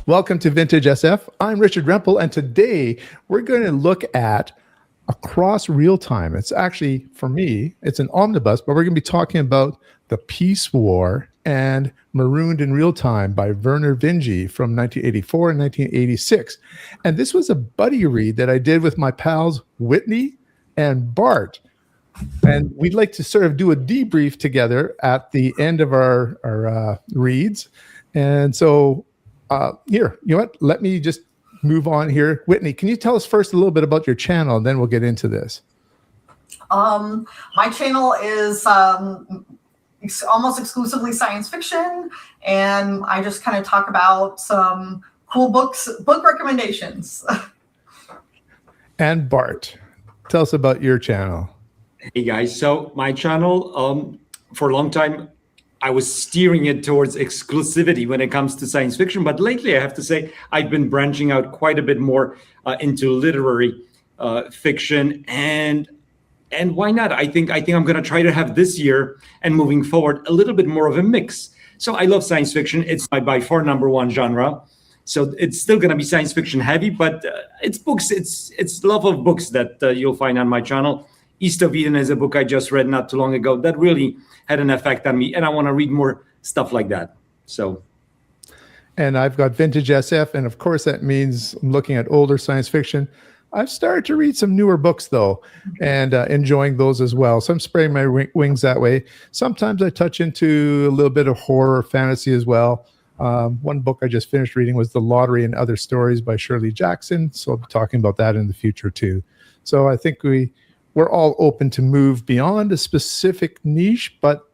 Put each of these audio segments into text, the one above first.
Welcome to Vintage SF. I'm Richard Rempel, and today we're going to look at Across Realtime. It's actually, for me, it's an omnibus, but we're going to be talking about the Peace War and Marooned in Realtime by Vernor Vinge from 1984 and 1986. And this was a buddy read that I did with my pals Whitney and Bart. And we'd like to sort of do a debrief together at the end of our reads. And so here, you know what? Let me just move on here. Whitney, can you tell us first a little bit about your channel, and then we'll get into this? My channel is almost exclusively science fiction, and I just kind of talk about some cool book recommendations. And Bart, tell us about your channel. Hey guys, so my channel, for a long time, I was steering it towards exclusivity when it comes to science fiction, but lately I have to say I've been branching out quite a bit more into literary fiction, and why not? I think I'm going to try to have this year and moving forward a little bit more of a mix. So I love science fiction; it's my by far number one genre. So it's still going to be science fiction heavy, but it's books. It's love of books that you'll find on my channel. East of Eden is a book I just read not too long ago that really had an effect on me, and I want to read more stuff like that. So, and I've got Vintage SF, and of course that means I'm looking at older science fiction. I've started to read some newer books though, and enjoying those as well. So I'm spreading my wings that way. Sometimes I touch into a little bit of horror, fantasy as well. One book I just finished reading was The Lottery and Other Stories by Shirley Jackson. So I'll be talking about that in the future too. So I think we're all open to move beyond a specific niche, but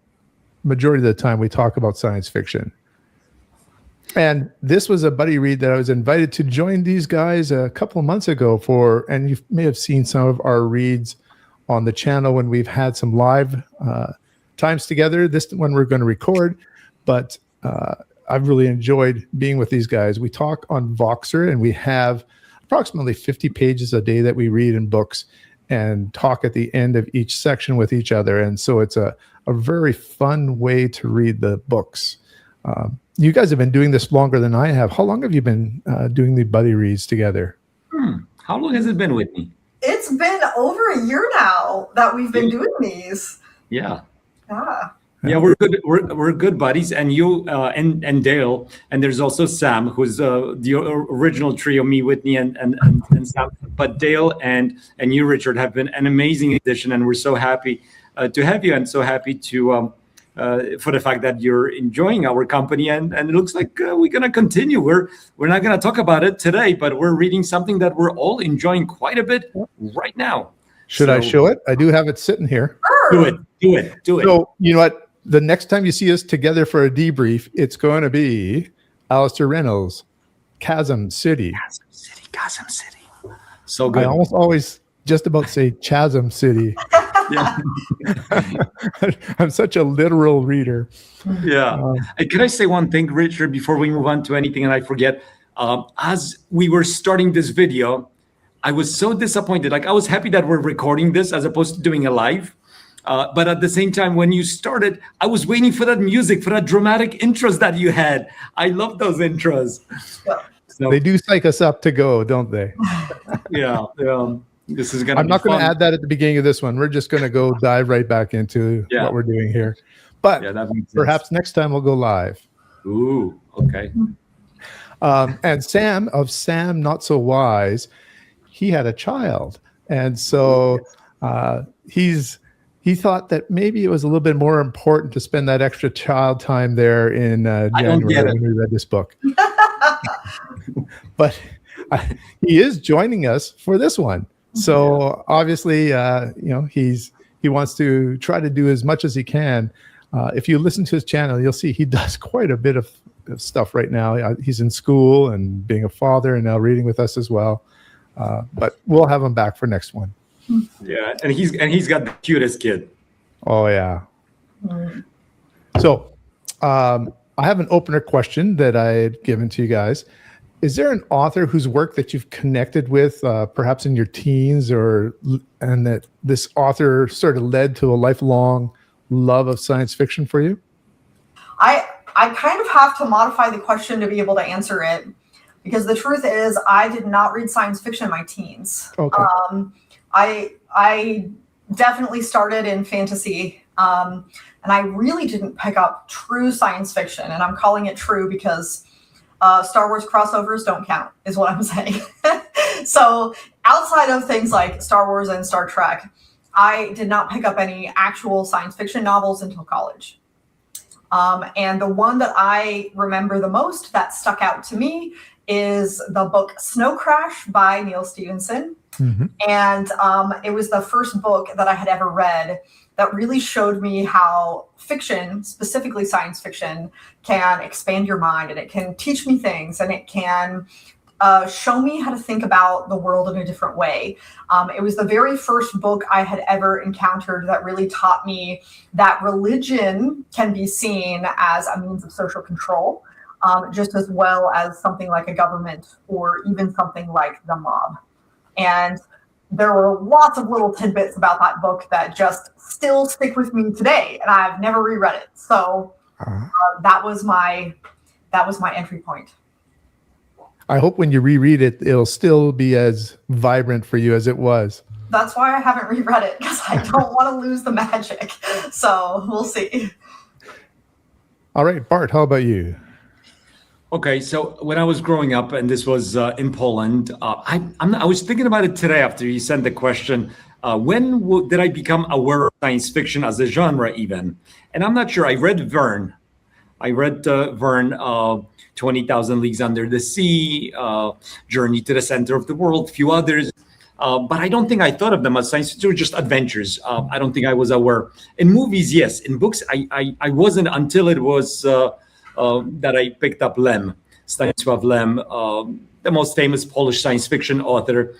majority of the time we talk about science fiction. And this was a buddy read that I was invited to join these guys a couple of months ago and you may have seen some of our reads on the channel when we've had some live times together. This one we're going to record, but I've really enjoyed being with these guys. We talk on Voxer, and we have approximately 50 pages a day that we read in books and talk at the end of each section with each other. And so it's a very fun way to read the books. You guys have been doing this longer than I have. How long have you been doing the buddy reads together? How long has it been, Whitney? It's been over a year now that we've been doing these. Yeah. Yeah, we're good. We're good buddies, and you and Dale, and there's also Sam, who's the original trio, me, Whitney, and Sam. But Dale and you, Richard, have been an amazing addition, and we're so happy to have you, and so happy to for the fact that you're enjoying our company, and it looks like we're gonna continue. We're not gonna talk about it today, but we're reading something that we're all enjoying quite a bit right now. Should I show it? I do have it sitting here. Do it. So you know what? The next time you see us together for a debrief, it's going to be Alistair Reynolds, Chasm City. Chasm City. So good. I almost always just about say Chasm City. Yeah. I'm such a literal reader. Yeah. Can I say one thing, Richard, before we move on to anything and I forget? As we were starting this video, I was so disappointed. Like, I was happy that we're recording this as opposed to doing a live. But at the same time, when you started, I was waiting for that music, for that dramatic intros that you had. I love those intros. So, they do psych us up to go, don't they? Yeah. This is going to I'm not going to add that at the beginning of this one. We're just going to go dive right back into what we're doing here. But perhaps next time we'll go live. Ooh, okay. And Sam of Sam Not So Wise, he had a child. And so he thought that maybe it was a little bit more important to spend that extra child time there in January when we read this book. But he is joining us for this one. So obviously, he's he wants to try to do as much as he can. If you listen to his channel, you'll see he does quite a bit of stuff right now. He's in school and being a father and now reading with us as well. But we'll have him back for next one. Yeah, and he's got the cutest kid. Oh, yeah. So I have an opener question that I had given to you guys. Is there an author whose work that you've connected with, perhaps in your teens, and that this author sort of led to a lifelong love of science fiction for you? I kind of have to modify the question to be able to answer it, because the truth is I did not read science fiction in my teens. Okay. I definitely started in fantasy, and I really didn't pick up true science fiction, and I'm calling it true because Star Wars crossovers don't count, is what I'm saying. So outside of things like Star Wars and Star Trek, I did not pick up any actual science fiction novels until college. And the one that I remember the most that stuck out to me is the book Snow Crash by Neil Stephenson. Mm-hmm. And it was the first book that I had ever read that really showed me how fiction, specifically science fiction, can expand your mind, and it can teach me things, and it can show me how to think about the world in a different way. It was the very first book I had ever encountered that really taught me that religion can be seen as a means of social control, just as well as something like a government or even something like the mob. And there were lots of little tidbits about that book that just still stick with me today, and I've never reread it. So that was my entry point. I hope when you reread it, it'll still be as vibrant for you as it was. That's why I haven't reread it, because I don't want to lose the magic. So we'll see. All right, Bart, how about you? Okay, so when I was growing up, and this was in Poland, I was thinking about it today after you sent the question. When did I become aware of science fiction as a genre even? And I'm not sure. I read Verne. 20,000 Leagues Under the Sea, Journey to the Center of the World, a few others. But I don't think I thought of them as science fiction. They were just adventures. I don't think I was aware. In movies, yes. In books, I wasn't until it was that I picked up Lem, Stanisław Lem, the most famous Polish science fiction author.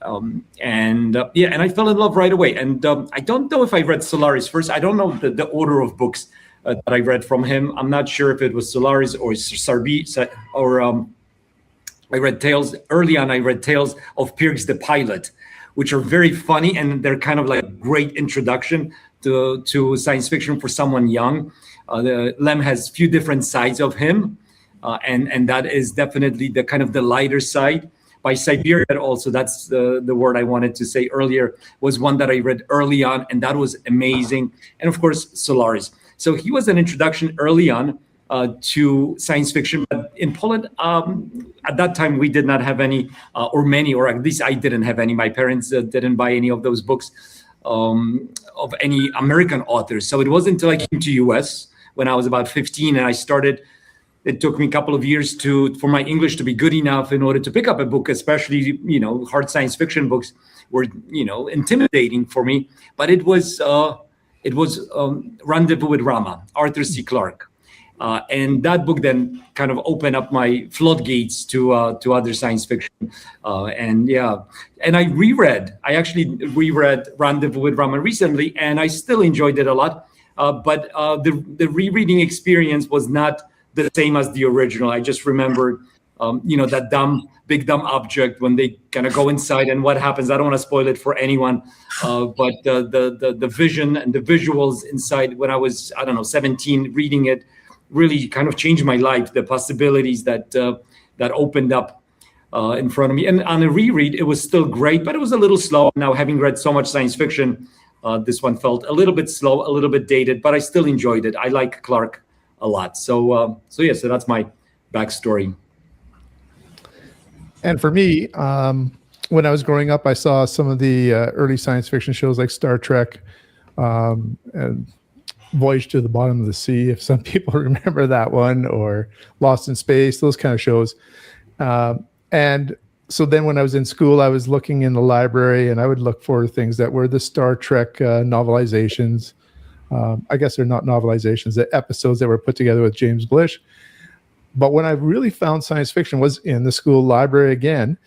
And I fell in love right away. And I don't know if I read Solaris first. I don't know the order of books that I read from him. I'm not sure if it was Solaris or Sarbi, or I read Tales. Early on, I read Tales of Pirks the Pilot, which are very funny, and they're kind of like a great introduction to science fiction for someone young. Lem has a few different sides of him, and that is definitely the kind of the lighter side. By Siberia also, that's the word I wanted to say earlier, was one that I read early on, and that was amazing. And of course, Solaris. So he was an introduction early on to science fiction. But in Poland, at that time, we did not have any, or many, or at least I didn't have any. My parents didn't buy any of those books of any American authors. So it wasn't until I came to US when I was about 15 and I started. It took me a couple of years for my English to be good enough in order to pick up a book, especially, hard science fiction books were, intimidating for me. But it was Rendezvous with Rama, Arthur C. Clarke. And that book then kind of opened up my floodgates to other science fiction. And I actually reread Rendezvous with Rama recently, and I still enjoyed it a lot. But the rereading experience was not the same as the original. I just remember, that big dumb object when they kind of go inside and what happens. I don't want to spoil it for anyone, but the vision and the visuals inside when I was, 17, reading it really kind of changed my life. The possibilities that opened up in front of me. And on a reread, it was still great, but it was a little slow. Now, having read so much science fiction, this one felt a little bit slow, a little bit dated, but I still enjoyed it. I like Clarke a lot. So that's my backstory. And for me, when I was growing up, I saw some of the early science fiction shows like Star Trek and Voyage to the Bottom of the Sea, if some people remember that one, or Lost in Space, those kind of shows. And so then when I was in school, I was looking in the library and I would look for things that were the Star Trek novelizations. I guess they're not novelizations, the episodes that were put together with James Blish. But when I really found science fiction was in the school library again.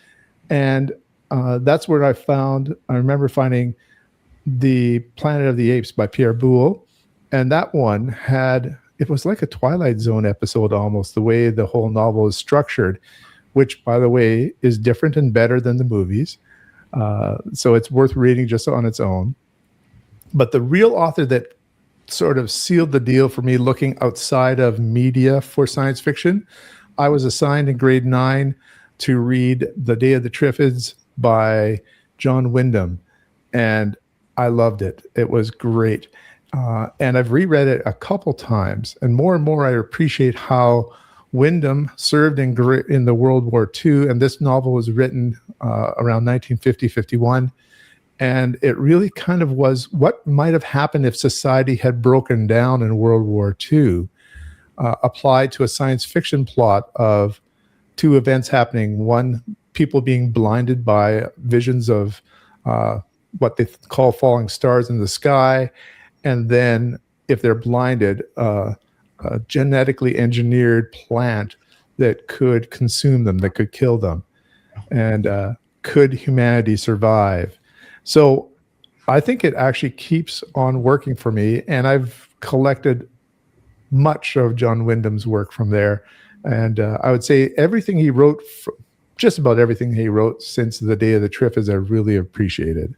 And that's where I remember finding The Planet of the Apes by Pierre Boulle. And that one it was like a Twilight Zone episode almost, the way the whole novel is structured, which, by the way, is different and better than the movies. So it's worth reading just on its own. But the real author that sort of sealed the deal for me looking outside of media for science fiction, I was assigned in grade 9 to read The Day of the Triffids by John Wyndham. And I loved it. It was great. And I've reread it a couple times. And more I appreciate how Wyndham served in the World War II. And this novel was written around 1950-51. And it really kind of was what might have happened if society had broken down in World War II, applied to a science fiction plot of two events happening. One, people being blinded by visions of what they call falling stars in the sky. And then if they're blinded, a genetically engineered plant that could consume them, that could kill them. And could humanity survive? So I think it actually keeps on working for me. And I've collected much of John Wyndham's work from there. And I would say everything he wrote, just about everything he wrote since The Day of the Triffids, I really appreciated.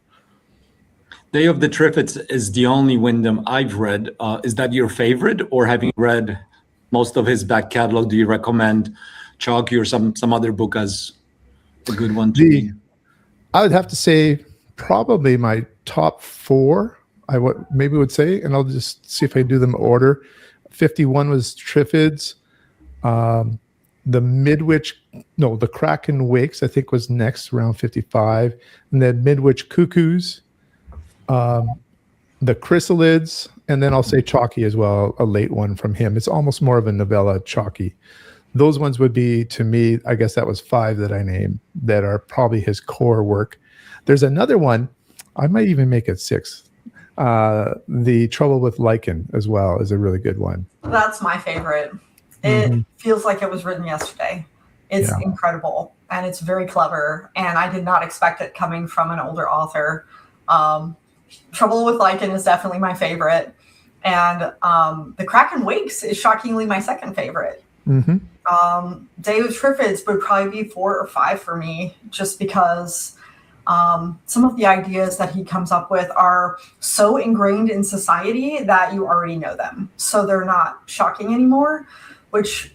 Day of the Triffids is the only Wyndham I've read. Is that your favorite, or having read most of his back catalog, do you recommend Chalky or some other book as a good one to read? I would have to say probably my top 4, I would say, and I'll just see if I do them in order. 51 was Triffids. The Kraken Wakes, I think, was next, around 55. And then Midwich Cuckoos, the Chrysalids, and then I'll say Chalky as well, a late one from him. It's almost more of a novella, Chalky. Those ones would be, to me, I guess that was 5 that I named that are probably his core work. There's another one, I might even make it 6. The Trouble with Lichen as well is a really good one. That's my favorite. It feels like it was written yesterday. It's incredible, and it's very clever, and I did not expect it coming from an older author. Trouble with Lichen is definitely my favorite, and The Kraken Wakes is shockingly my second favorite. Day of Triffids would probably be 4 or 5 for me, just because some of the ideas that he comes up with are so ingrained in society that you already know them. So they're not shocking anymore, which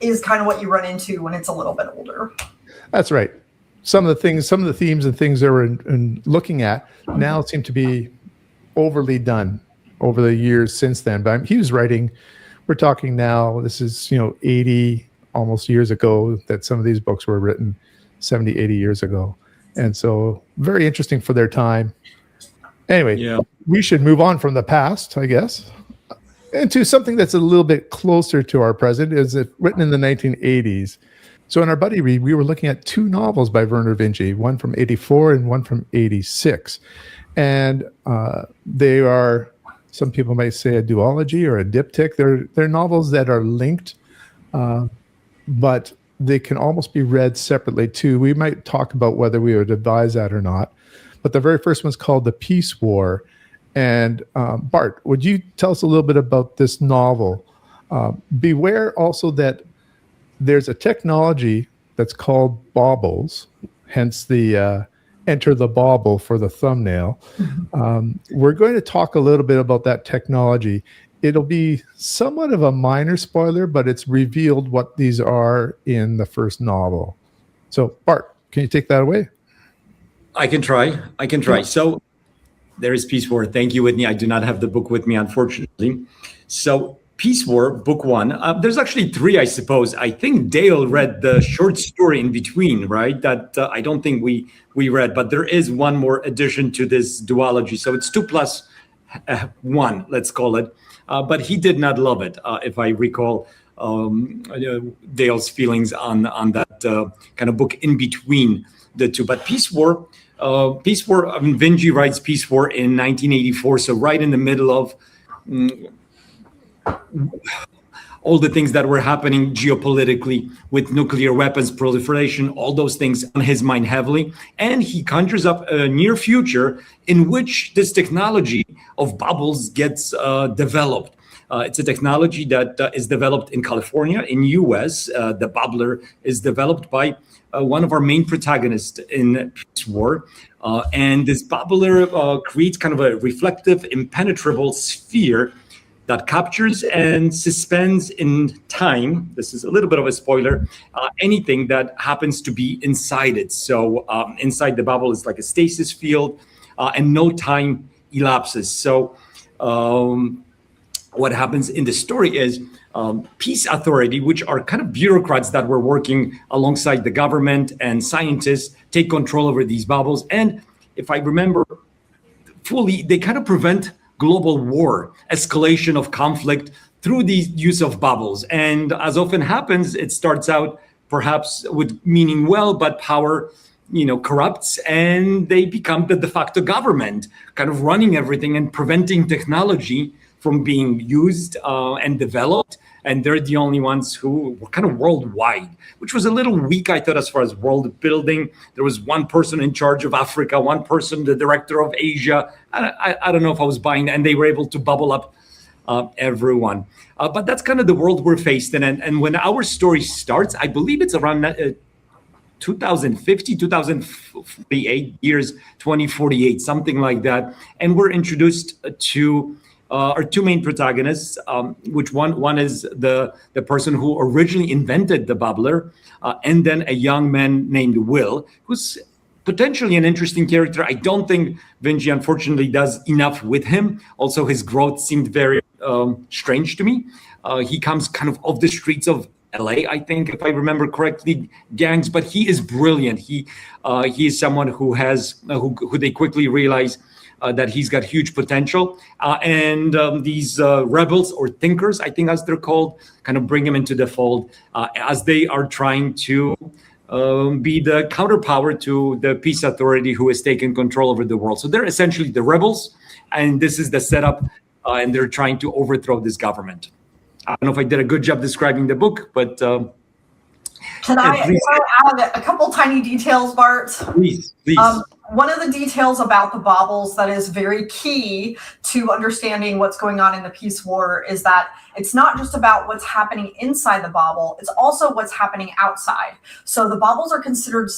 is kind of what you run into when it's a little bit older. That's right. Some of the themes and things that we're looking at now seem to be overly done over the years since then. But he was writing, we're talking now, this is, 80 almost years ago that some of these books were written, 70, 80 years ago. And so very interesting for their time. Anyway, we should move on from the past, I guess, into something that's a little bit closer to our present. Is it written in the 1980s? So in our buddy read, we were looking at 2 novels by Vernor Vinge, one from 84 and one from 86. And they are, some people might say, a duology or a diptych. They're novels that are linked, but they can almost be read separately too. We might talk about whether we would advise that or not. But the very first one's called The Peace War. And Bart, would you tell us a little bit about this novel? Beware also that there's a technology that's called baubles, hence the enter the bauble for the thumbnail. We're going to talk a little bit about that technology. It'll be somewhat of a minor spoiler, but it's revealed what these are in the first novel. So Bart, can you take that away? I can try. So there is Peace War. Thank you, Whitney. I do not have the book with me, unfortunately. So Peace War, book 1. There's actually 3, I suppose. I think Dale read the short story in between, right? That I don't think we read, but there is one more addition to this duology. So it's 2 plus 1, let's call it. But he did not love it, if I recall Dale's feelings on that kind of book in between the two. But Peace War, I mean, Vinge writes Peace War in 1984, so right in the middle of all the things that were happening geopolitically with nuclear weapons proliferation, all those things on his mind heavily. And he conjures up a near future in which this technology of bubbles gets developed. It's a technology that is developed in California, in US. The bubbler is developed by one of our main protagonists in Peace War. And this bubbler creates kind of a reflective, impenetrable sphere that captures and suspends in time, this is a little bit of a spoiler, anything that happens to be inside it. So inside the bubble is like a stasis field, and no time elapses. So what happens in the story is peace authority, which are kind of bureaucrats that were working alongside the government and scientists, take control over these bubbles. And if I remember fully, they kind of prevent global war, escalation of conflict through the use of bubbles. And as often happens, it starts out perhaps with meaning well, but power, corrupts, and they become the de facto government, kind of running everything and preventing technology from being used and developed. And they're the only ones who were kind of worldwide, which was a little weak, I thought, as far as world building. There was one person in charge of Africa, one person, the director of Asia. I don't know if I was buying that, and they were able to bubble up everyone. But that's kind of the world we're faced in. And when our story starts, I believe it's around 2050, 2048 years, 2048, something like that. And we're introduced to our two main protagonists, which one is the person who originally invented the bubbler, and then a young man named Will, who's potentially an interesting character. I don't think Vinge, unfortunately, does enough with him. Also, his growth seemed very strange to me. He comes kind of off the streets of LA, I think, if I remember correctly, gangs, but he is brilliant. He is someone who has who they quickly realize that he's got huge potential. And these rebels or thinkers, I think as they're called, kind of bring him into the fold as they are trying to be the counterpower to the peace authority who has taken control over the world. So they're essentially the rebels, and this is the setup, and they're trying to overthrow this government. I don't know if I did a good job describing the book, but... Can I add a couple tiny details, Bart? Please. One of the details about the baubles that is very key to understanding what's going on in the Peace War is that it's not just about what's happening inside the bauble, it's also what's happening outside. So the baubles are considered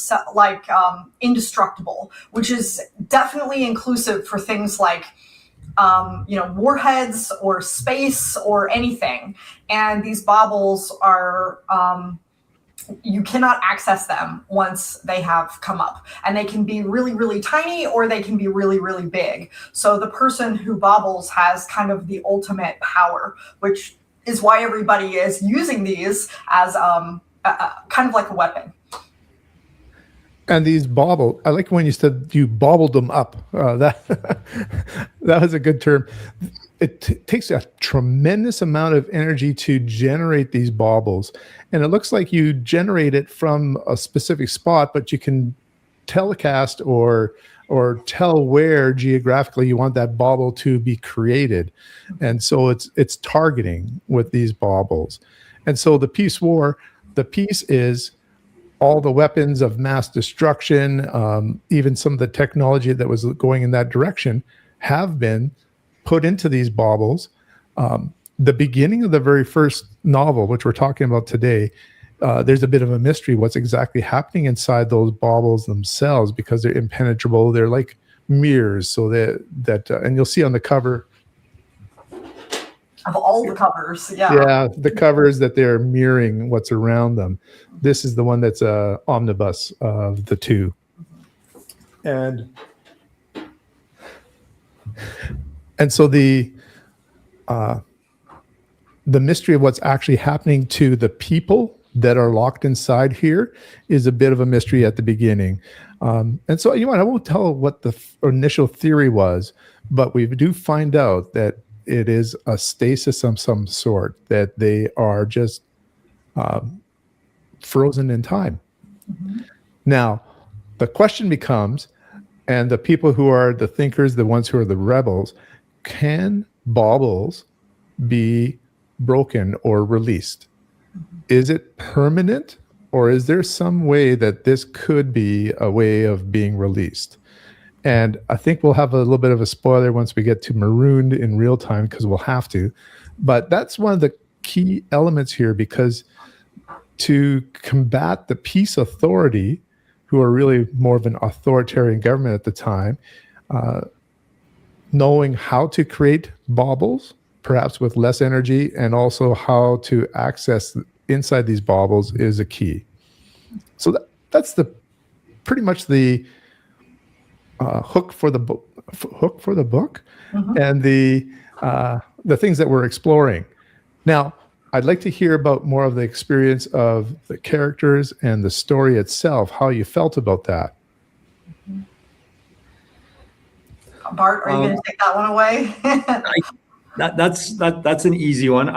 indestructible, which is definitely inclusive for things like warheads or space or anything. And these baubles are... you cannot access them once they have come up, and they can be really, really tiny, or they can be really, really big. So the person who bobbles has kind of the ultimate power, which is why everybody is using these as kind of like a weapon. And these bobble, I like when you said you bobbled them up. That was a good term. It takes a tremendous amount of energy to generate these baubles. And it looks like you generate it from a specific spot, but you can telecast or tell where geographically you want that bauble to be created. And so it's targeting with these baubles. And so the Peace War, the peace is all the weapons of mass destruction, even some of the technology that was going in that direction have been put into these baubles. The beginning of the very first novel, which we're talking about today, there's a bit of a mystery what's exactly happening inside those baubles themselves, because they're impenetrable. They're like mirrors, so that and you'll see on the cover of all the covers, the covers that they're mirroring what's around them. This is the one that's a omnibus of the two, and so the mystery of what's actually happening to the people that are locked inside here is a bit of a mystery at the beginning. And so, I won't tell what the initial theory was, but we do find out that it is a stasis of some sort, that they are just frozen in time. Mm-hmm. Now, the question becomes, and the people who are the thinkers, the ones who are the rebels, can baubles be broken or released? Is it permanent, or is there some way that this could be a way of being released? And I think we'll have a little bit of a spoiler once we get to Marooned in real time, because we'll have to. But that's one of the key elements here, because to combat the peace authority, who are really more of an authoritarian government at the time, knowing how to create baubles, perhaps with less energy, and also how to access inside these baubles is a key. So that's the pretty much the hook for the book, Mm-hmm. and the things that we're exploring. Now, I'd like to hear about more of the experience of the characters and the story itself, how you felt about that. Bart, are you going to take that one away? That's an easy one.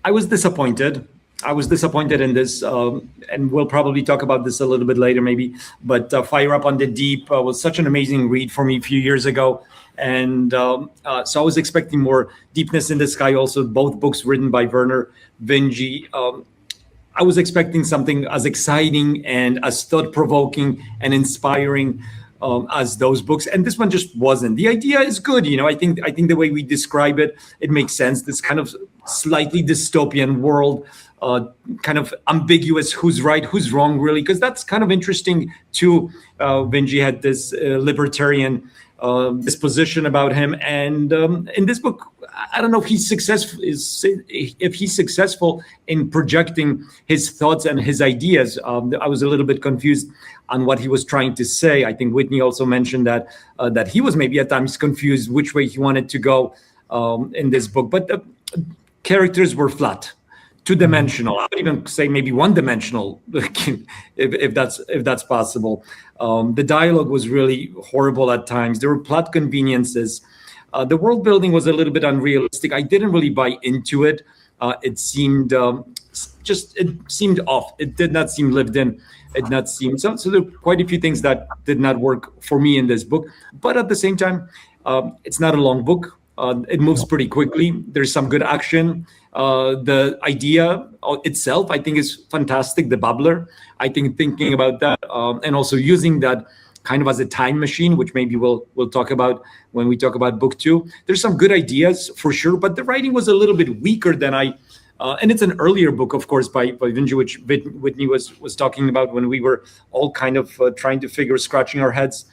I was disappointed. In this, and we'll probably talk about this a little bit later, maybe. But Fire Up on the Deep was such an amazing read for me a few years ago, and so I was expecting more deepness in the sky. Also, both books written by Vernor Vinge. I was expecting something as exciting and as thought-provoking and inspiring as those books, and this one just wasn't. The idea is good, I think the way we describe it makes sense. This kind of slightly dystopian world, kind of ambiguous, who's right, who's wrong, really, because that's kind of interesting too. Vinge had this libertarian disposition about him, and in this book, I don't know if he's successful in projecting his thoughts and his ideas. I was a little bit confused on what he was trying to say. I think Whitney also mentioned that he was maybe at times confused which way he wanted to go in this book. But the characters were flat, two-dimensional. I would even say maybe one-dimensional, if that's possible. The dialogue was really horrible at times. There were plot conveniences. The world building was a little bit unrealistic. I didn't really buy into it. It seemed off. It did not seem lived in. It did not seem so. There were quite a few things that did not work for me in this book. But at the same time, it's not a long book. It moves pretty quickly. There's some good action. The idea itself, I think, is fantastic. The Babbler, I think, thinking about that and also using that kind of as a time machine, which maybe we'll talk about when we talk about book 2. There's some good ideas for sure, but the writing was a little bit weaker than and it's an earlier book, of course, by Vinge, which Whitney was talking about when we were all kind of scratching our heads.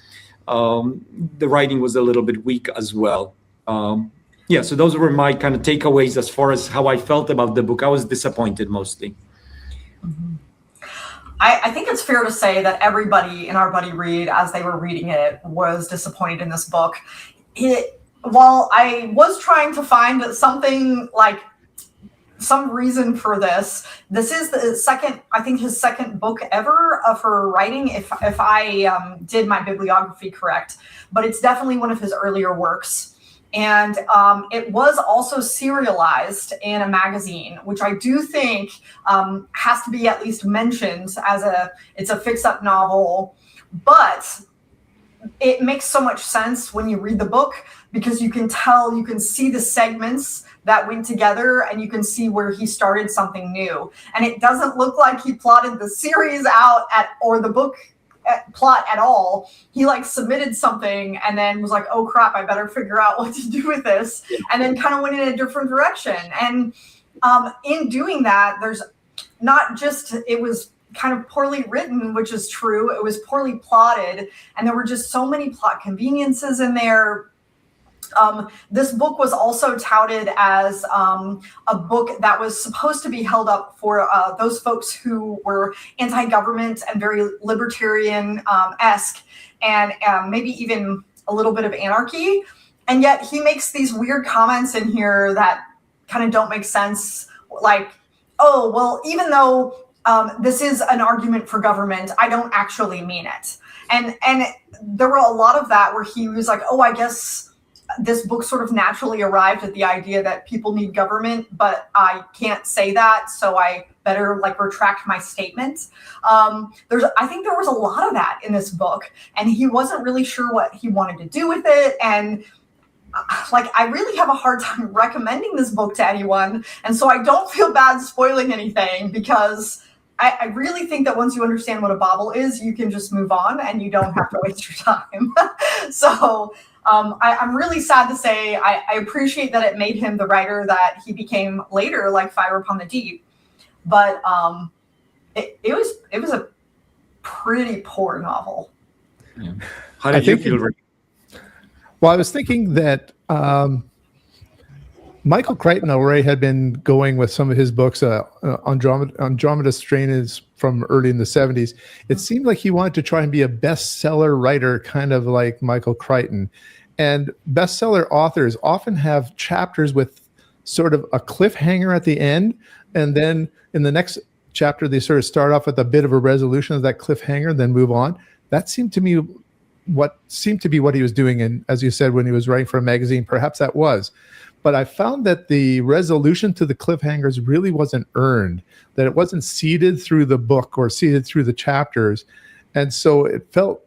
The writing was a little bit weak as well. So those were my kind of takeaways as far as how I felt about the book. I was disappointed mostly. Mm-hmm. I think it's fair to say that everybody in our buddy read, as they were reading it, was disappointed in this book. While I was trying to find something like some reason for this is the second, I think his second book ever for writing, if I did my bibliography correct, but it's definitely one of his earlier works. And it was also serialized in a magazine, which I do think has to be at least mentioned as it's a fix-up novel. But it makes so much sense when you read the book, because you can see the segments that went together, and you can see where he started something new. And it doesn't look like he plotted the series out or the book plot at all. He submitted something and then was like, oh crap, I better figure out what to do with this, and then kind of went in a different direction. And in doing that, there's not just, it was kind of poorly written, which is true, it was poorly plotted, and there were just so many plot conveniences in there. This book was also touted as a book that was supposed to be held up for those folks who were anti-government and very libertarian-esque, and maybe even a little bit of anarchy. And yet he makes these weird comments in here that kind of don't make sense. Like, oh, well, even though this is an argument for government, I don't actually mean it. And there were a lot of that where he was like, oh, I guess this book sort of naturally arrived at the idea that people need government, but I can't say that, so I better like retract my statement. I think there was a lot of that in this book, and he wasn't really sure what he wanted to do with it. And like, I really have a hard time recommending this book to anyone. And so I don't feel bad spoiling anything, because I really think that once you understand what a bobble is, you can just move on and you don't have to waste your time. So I'm really sad to say I appreciate that it made him the writer that he became later, like Fire Upon the Deep. But it was a pretty poor novel. Yeah. How did you feel? Well, I was thinking that Michael Crichton already had been going with some of his books. Andromeda Strain is from early in the 70s. It seemed like he wanted to try and be a bestseller writer, kind of like Michael Crichton. And bestseller authors often have chapters with sort of a cliffhanger at the end. And then in the next chapter, they sort of start off with a bit of a resolution of that cliffhanger, then move on. That seemed to me what he was doing. And as you said, when he was writing for a magazine, perhaps that was. But I found that the resolution to the cliffhangers really wasn't earned, that it wasn't seeded through the book or seeded through the chapters. And so it felt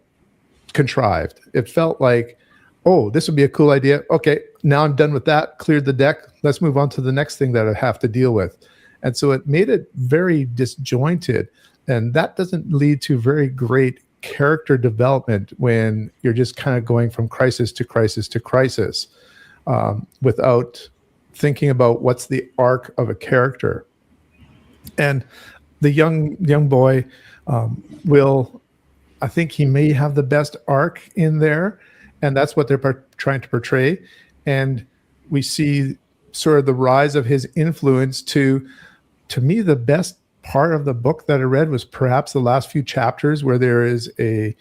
contrived. It felt like, oh, this would be a cool idea. Okay, now I'm done with that, cleared the deck. Let's move on to the next thing that I have to deal with. And so it made it very disjointed. And that doesn't lead to very great character development when you're just kind of going from crisis to crisis to crisis. Without thinking about what's the arc of a character. And the young boy, Will, I think he may have the best arc in there, and that's what they're trying to portray. And we see sort of the rise of his influence. To me, the best part of the book that I read was perhaps the last few chapters, where there is a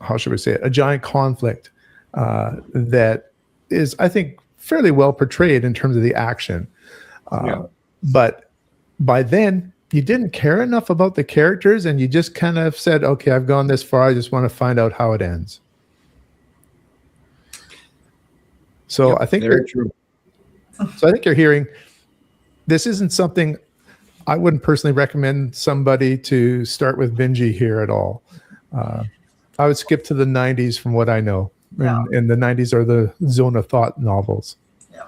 how should we say it, a giant conflict that is, I think, fairly well portrayed in terms of the action. But by then, you didn't care enough about the characters, and you just kind of said, okay, I've gone this far. I just want to find out how it ends. So I think very true. So I think you're hearing, this isn't something I wouldn't personally recommend somebody to start with Vinge here at all. I would skip to the 90s from what I know. Yeah. And the 90s are the zone of thought novels. Yeah.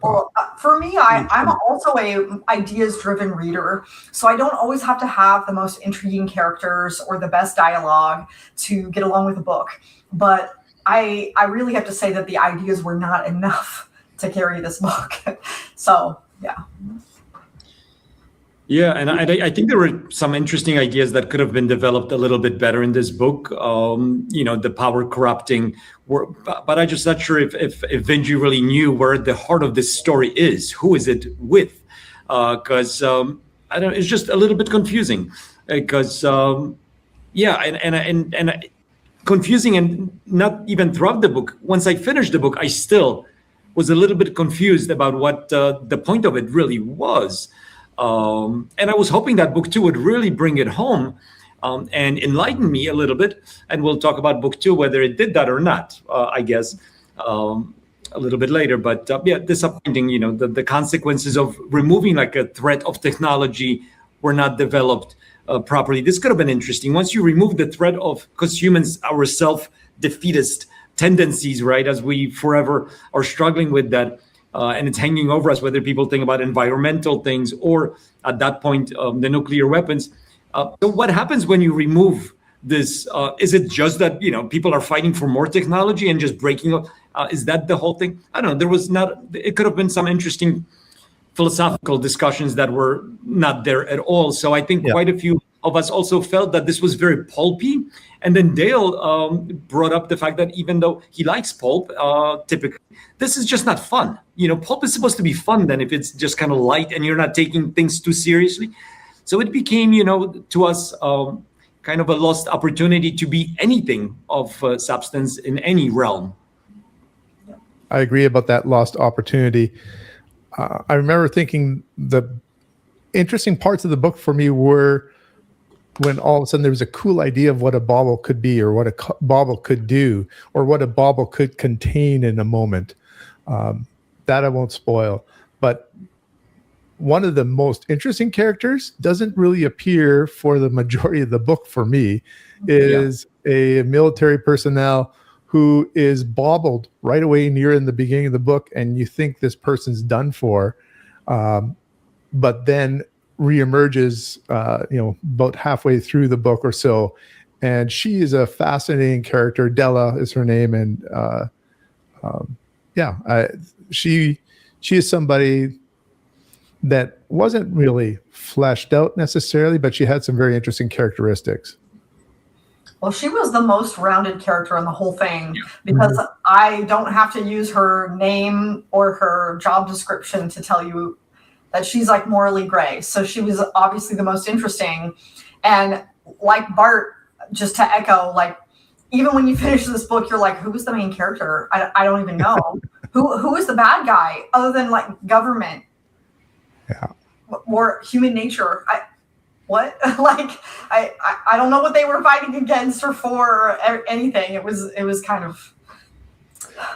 Well, for me, I'm also a ideas-driven reader, so I don't always have to have the most intriguing characters or the best dialogue to get along with a book. But I really have to say that the ideas were not enough to carry this book. So, yeah. Yeah, and I think there were some interesting ideas that could have been developed a little bit better in this book. The power corrupting, but I'm just not sure if Vinge really knew where the heart of this story is. Who is it with? Because I don't. It's just a little bit confusing. Because confusing, and not even throughout the book. Once I finished the book, I still was a little bit confused about what the point of it really was. And I was hoping that book 2 would really bring it home and enlighten me a little bit. And we'll talk about book 2, whether it did that or not, I guess, a little bit later. But disappointing, the consequences of removing like a threat of technology were not developed properly. This could have been interesting. Once you remove the threat of, because humans are self-defeatist tendencies, right, as we forever are struggling with that. And it's hanging over us, whether people think about environmental things or at that point, the nuclear weapons. So what happens when you remove this? Is it just that, people are fighting for more technology and just breaking up? Is that the whole thing? I don't know. It could have been some interesting philosophical discussions that were not there at all. So I think quite a few of us also felt that this was very pulpy. And then Dale brought up the fact that even though he likes pulp, typically, this is just not fun. Pulp is supposed to be fun then if it's just kind of light and you're not taking things too seriously. So it became, to us, kind of a lost opportunity to be anything of substance in any realm. I agree about that lost opportunity. I remember thinking the interesting parts of the book for me were when all of a sudden there was a cool idea of what a bauble could be, or what a bauble could do, or what a bauble could contain in a moment. That I won't spoil. But one of the most interesting characters doesn't really appear for the majority of the book for me, is a military personnel who is baubled right away near in the beginning of the book, and you think this person's done for, but then reemerges, about halfway through the book or so, and she is a fascinating character. Della is her name, and she is somebody that wasn't really fleshed out necessarily, but she had some very interesting characteristics. Well, she was the most rounded character in the whole thing, because I don't have to use her name or her job description to tell you that she's like morally gray. So she was obviously the most interesting. And like Bart, just to echo, like, even when you finish this book, you're like, who was the main character? I don't even know. Who is the bad guy other than like government? Yeah. Or human nature? What? Like, I don't know what they were fighting against or for, or anything. It was kind of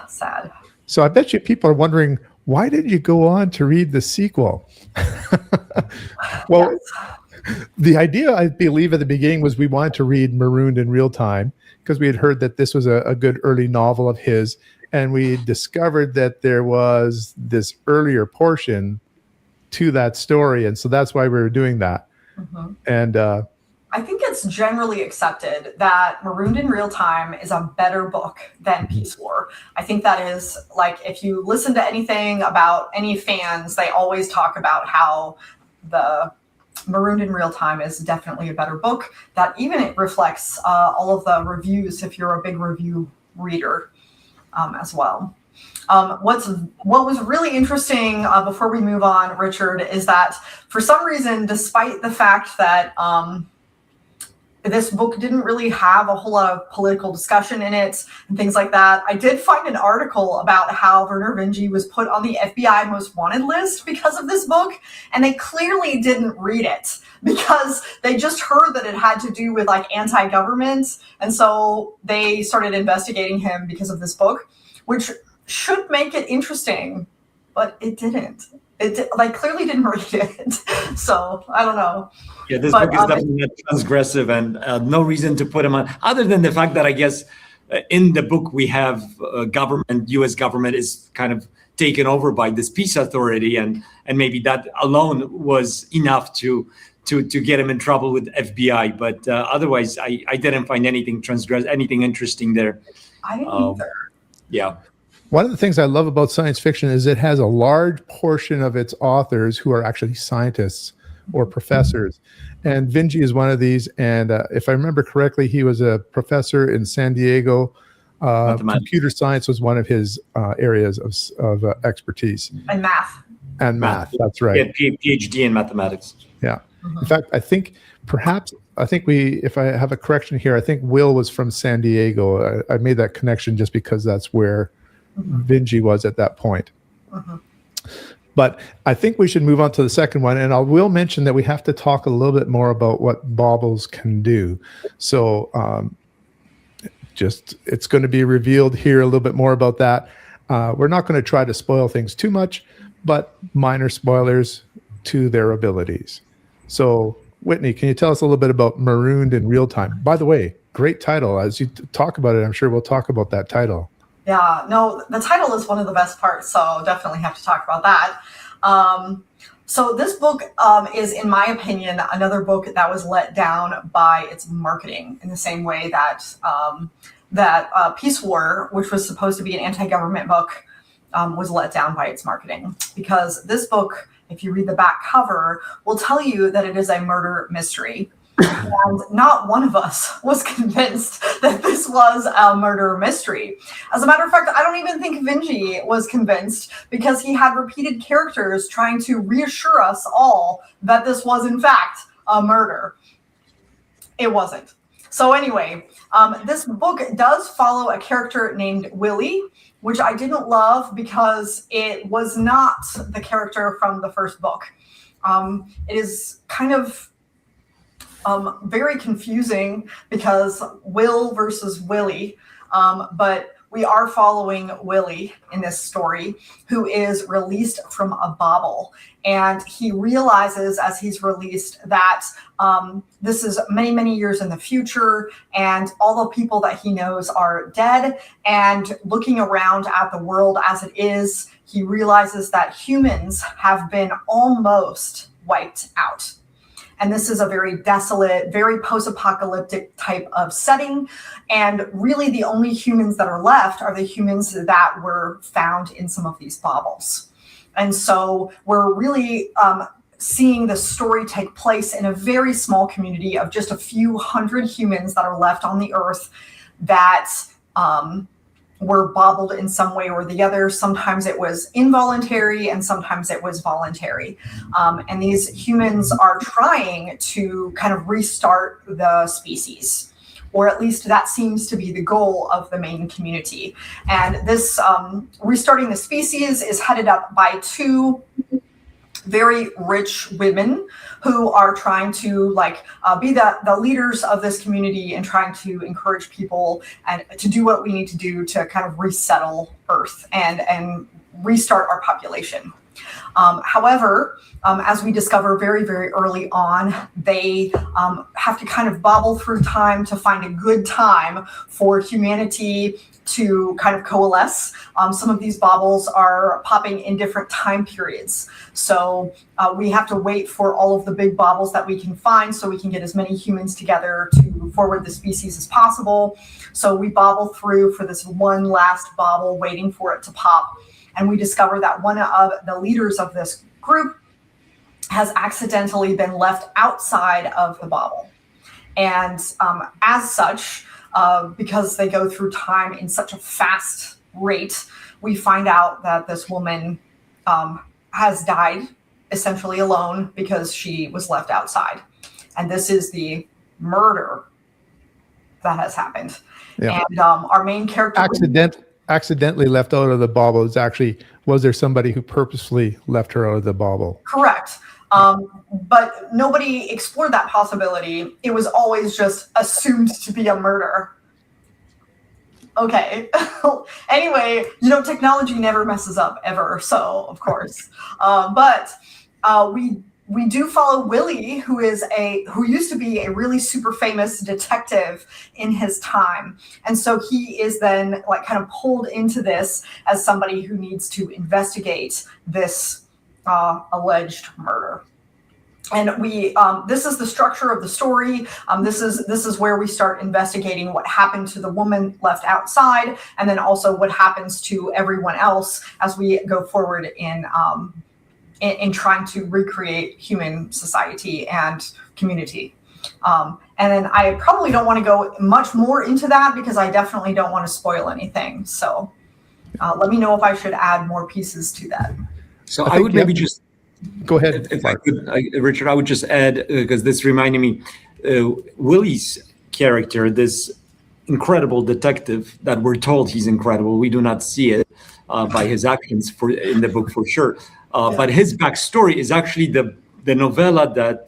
sad. So I bet you people are wondering, why did you go on to read the sequel? Well, yes. The idea, I believe, at the beginning was we wanted to read Marooned in Realtime, because we had heard that this was a good early novel of his, and we discovered that there was this earlier portion to that story, and so that's why we were doing that. Mm-hmm. And I think it's generally accepted that Marooned in Realtime is a better book than Peace War. I think that is, like, if you listen to anything about any fans, they always talk about how the Marooned in Realtime is definitely a better book, that even it reflects all of the reviews if you're a big review reader as well. What was really interesting before we move on, Richard, is that for some reason, despite the fact that this book didn't really have a whole lot of political discussion in it and things like that, I did find an article about how Vernor Vinge was put on the FBI most wanted list because of this book, and they clearly didn't read it because they just heard that it had to do with like anti-government, and so they started investigating him because of this book, which should make it interesting, but it didn't. It clearly didn't read it, so I don't know. Yeah, this book is definitely not transgressive, and no reason to put him on, other than the fact that I guess in the book we have government, U.S. government is kind of taken over by this peace authority, and maybe that alone was enough to get him in trouble with FBI. But otherwise, I didn't find anything anything interesting there. I didn't either. Yeah. One of the things I love about science fiction is it has a large portion of its authors who are actually scientists or professors. And Vinge is one of these. And if I remember correctly, he was a professor in San Diego. Computer science was one of his areas of expertise. And math. And math, that's right. He had PhD in mathematics. Yeah. Mm-hmm. In fact, I think if I have a correction here, I think Will was from San Diego. I made that connection just because that's where Vinge was at that point. But I think we should move on to the second one, and I will mention that we have to talk a little bit more about what baubles can do. So it's going to be revealed here a little bit more about that. We're not going to try to spoil things too much, but minor spoilers to their abilities. So Whitney, can you tell us a little bit about Marooned in Realtime? By the way, great title. As you talk about it, I'm sure we'll talk about that title. Yeah, no, the title is one of the best parts, so definitely have to talk about that. So this book is, in my opinion, another book that was let down by its marketing in the same way that Peace War, which was supposed to be an anti-government book, was let down by its marketing. Because this book, if you read the back cover, will tell you that it is a murder mystery. And not one of us was convinced that this was a murder mystery. As a matter of fact, I don't even think Vinge was convinced, because he had repeated characters trying to reassure us all that this was in fact a murder. It wasn't. So anyway, this book does follow a character named Willie, which I didn't love because it was not the character from the first book. It is kind of very confusing because Will versus Willie, but we are following Willie in this story, who is released from a bobble. And he realizes as he's released that this is many, many years in the future, and all the people that he knows are dead. And looking around at the world as it is, he realizes that humans have been almost wiped out. And this is a very desolate, very post-apocalyptic type of setting. And really the only humans that are left are the humans that were found in some of these baubles. And so we're really seeing the story take place in a very small community of just a few hundred humans that are left on the earth that were bobbled in some way or the other. Sometimes it was involuntary and sometimes it was voluntary. And these humans are trying to kind of restart the species, or at least that seems to be the goal of the main community. And this restarting the species is headed up by two very rich women who are trying to be the leaders of this community and trying to encourage people and to do what we need to do to kind of resettle Earth and restart our population. However, as we discover very, very early on, they have to kind of bobble through time to find a good time for humanity to kind of coalesce. Some of these baubles are popping in different time periods. So we have to wait for all of the big baubles that we can find so we can get as many humans together to forward the species as possible. So we bobble through for this one last bauble, waiting for it to pop. And we discover that one of the leaders of this group has accidentally been left outside of the bauble. And as such, because they go through time in such a fast rate, we find out that this woman has died essentially alone because she was left outside. And this is the murder that has happened. Yeah. And our main character... accidentally left out of the bauble is actually, was there somebody who purposely left her out of the bauble? Correct. But nobody explored that possibility. It was always just assumed to be a murder. Okay. Anyway, technology never messes up ever. So of course, but we do follow Willie, who used to be a really super famous detective in his time. And so he is then kind of pulled into this as somebody who needs to investigate this alleged murder. And this is the structure of the story. This is where we start investigating what happened to the woman left outside, and then also what happens to everyone else as we go forward in trying to recreate human society and community. And then I probably don't want to go much more into that because I definitely don't want to spoil anything. So let me know if I should add more pieces to that. So I would maybe just... Go ahead. If I could, Richard, I would just add, because this reminded me, Willie's character, this incredible detective that we're told he's incredible. We do not see it by his actions in the book for sure. But his backstory is actually the novella that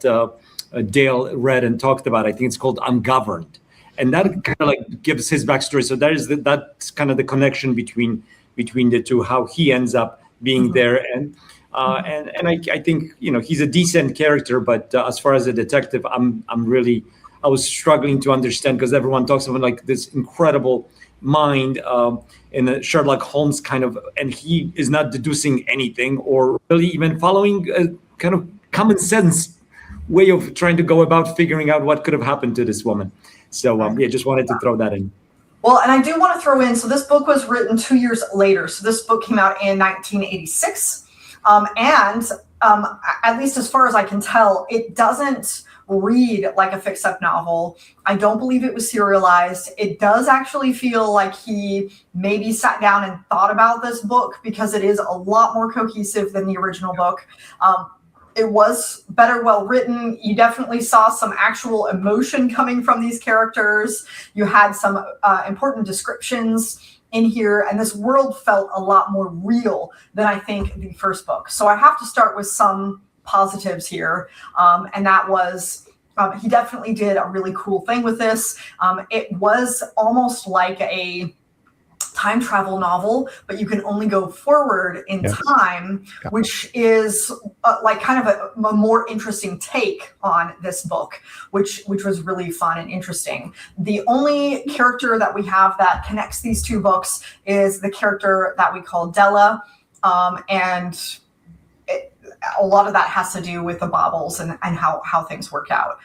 Dale read and talked about. I think it's called Ungoverned. And that kind of gives his backstory. So that's kind of the connection between the two, how he ends up being there. And I think he's a decent character, but as far as a detective, I was struggling to understand, because everyone talks about this incredible mind in a Sherlock Holmes kind of, and he is not deducing anything or really even following a kind of common sense way of trying to go about figuring out what could have happened to this woman. So just wanted to throw that in. Well, and I do want to throw in, so this book was written 2 years later. So this book came out in 1986. And at least as far as I can tell, it doesn't read like a fix-up novel. I don't believe it was serialized. It does actually feel like he maybe sat down and thought about this book, because it is a lot more cohesive than the original book. It was better well written. You definitely saw some actual emotion coming from these characters. You had some important descriptions in here, and this world felt a lot more real than I think the first book. So I have to start with some positives here, and that was He definitely did a really cool thing with this. It was almost like a time travel novel, but you can only go forward in time, which is like kind of a more interesting take on this book, which was really fun and interesting. The only character that we have that connects these two books is the character that we call Della, and a lot of that has to do with the baubles and how things work out.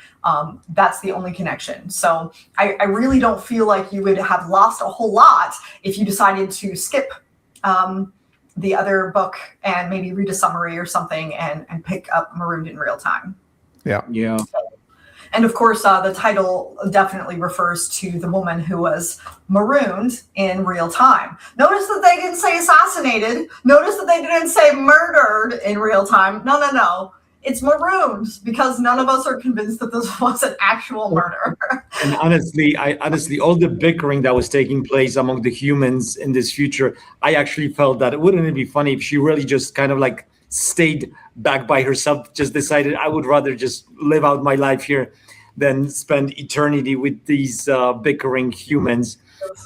That's the only connection. So I really don't feel like you would have lost a whole lot if you decided to skip the other book and maybe read a summary or something and pick up Marooned in Realtime. Yeah. And of course, the title definitely refers to the woman who was marooned in real time. Notice that they didn't say assassinated. Notice that they didn't say murdered in real time. No. It's marooned because none of us are convinced that this was an actual murder. And honestly, all the bickering that was taking place among the humans in this future, I actually felt that wouldn't it be funny if she really just kind of like stayed back by herself, just decided I would rather just live out my life here than spend eternity with these bickering humans.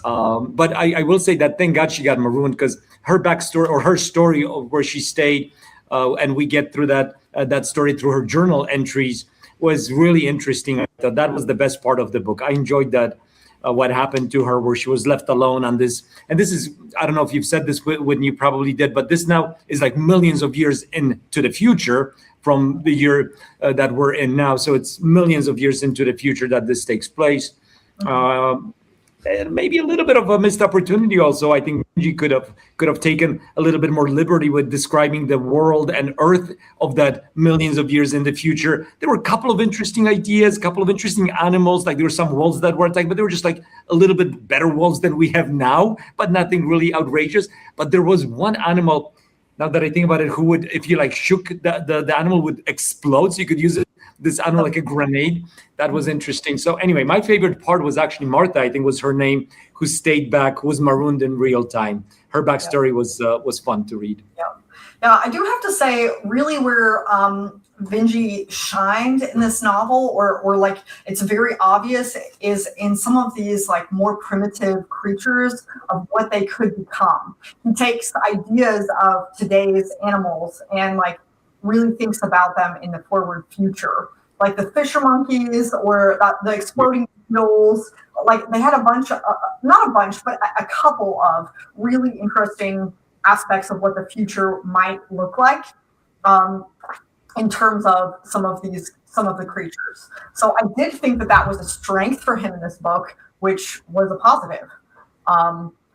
But I will say that thank God she got marooned, because her backstory or her story of where she stayed, and we get through that story through her journal entries, was really interesting. I thought that was the best part of the book. I enjoyed that. What happened to her, where she was left alone on this. And this is, I don't know if you've said this, Whitney, you probably did, but this now is like millions of years into the future from the year that we're in now. So it's millions of years into the future that this takes place. And maybe a little bit of a missed opportunity also. I think Vinge could have taken a little bit more liberty with describing the world and Earth of that millions of years in the future. There were a couple of interesting ideas, a couple of interesting animals. Like there were some wolves that were attacked, but they were just like a little bit better wolves than we have now, but nothing really outrageous. But there was one animal, now that I think about it, who would, if you like shook, the animal would explode. So you could use this animal like a grenade. That was interesting. So anyway, my favorite part was actually Martha, I think was her name, who stayed back, who was marooned in real time. Her backstory was fun to read. Yeah. Now, I do have to say, really where Vinge shined in this novel, or like it's very obvious, is in some of these like more primitive creatures of what they could become. He takes ideas of today's animals and like really thinks about them in the forward future, like the fisher monkeys or the exploding mules. Like they had a bunch, not a bunch, but a couple of really interesting aspects of what the future might look like in terms of some of the creatures. So I did think that was a strength for him in this book, which was a positive.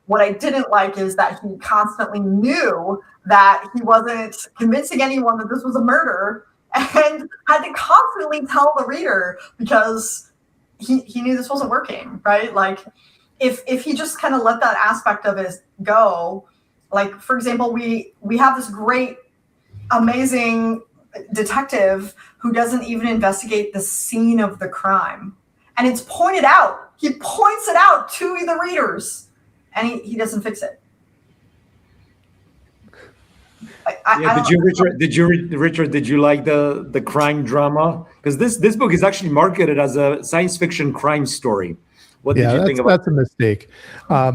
What I didn't like is that he constantly knew that he wasn't convincing anyone that this was a murder and had to constantly tell the reader because he knew this wasn't working, right? Like if he just kind of let that aspect of it go, like for example, we have this great, amazing detective who doesn't even investigate the scene of the crime. And it's pointed out. He points it out to the readers. And he doesn't fix it. Richard, did you like the crime drama? Because this book is actually marketed as a science fiction crime story. What did you think about that's a mistake. I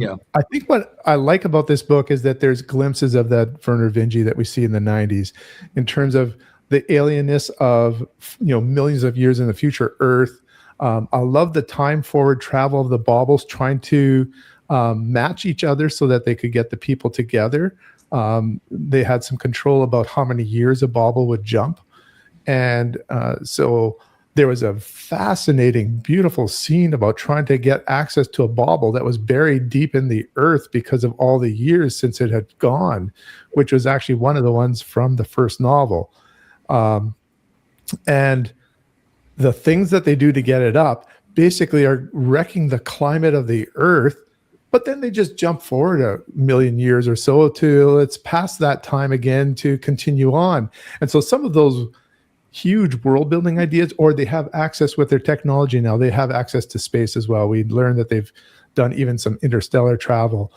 think what I like about this book is that there's glimpses of that Vernor Vinge that we see in the 90s in terms of the alienness of millions of years in the future Earth. I love the time forward travel of the baubles trying to match each other so that they could get the people together. They had some control about how many years a bauble would jump. And so there was a fascinating, beautiful scene about trying to get access to a bauble that was buried deep in the earth because of all the years since it had gone, which was actually one of the ones from the first novel. And the things that they do to get it up basically are wrecking the climate of the earth. But then they just jump forward a million years or so till it's past that time again to continue on. And so some of those huge world building ideas, or they have access with their technology now, they have access to space as well. We learned that they've done even some interstellar travel.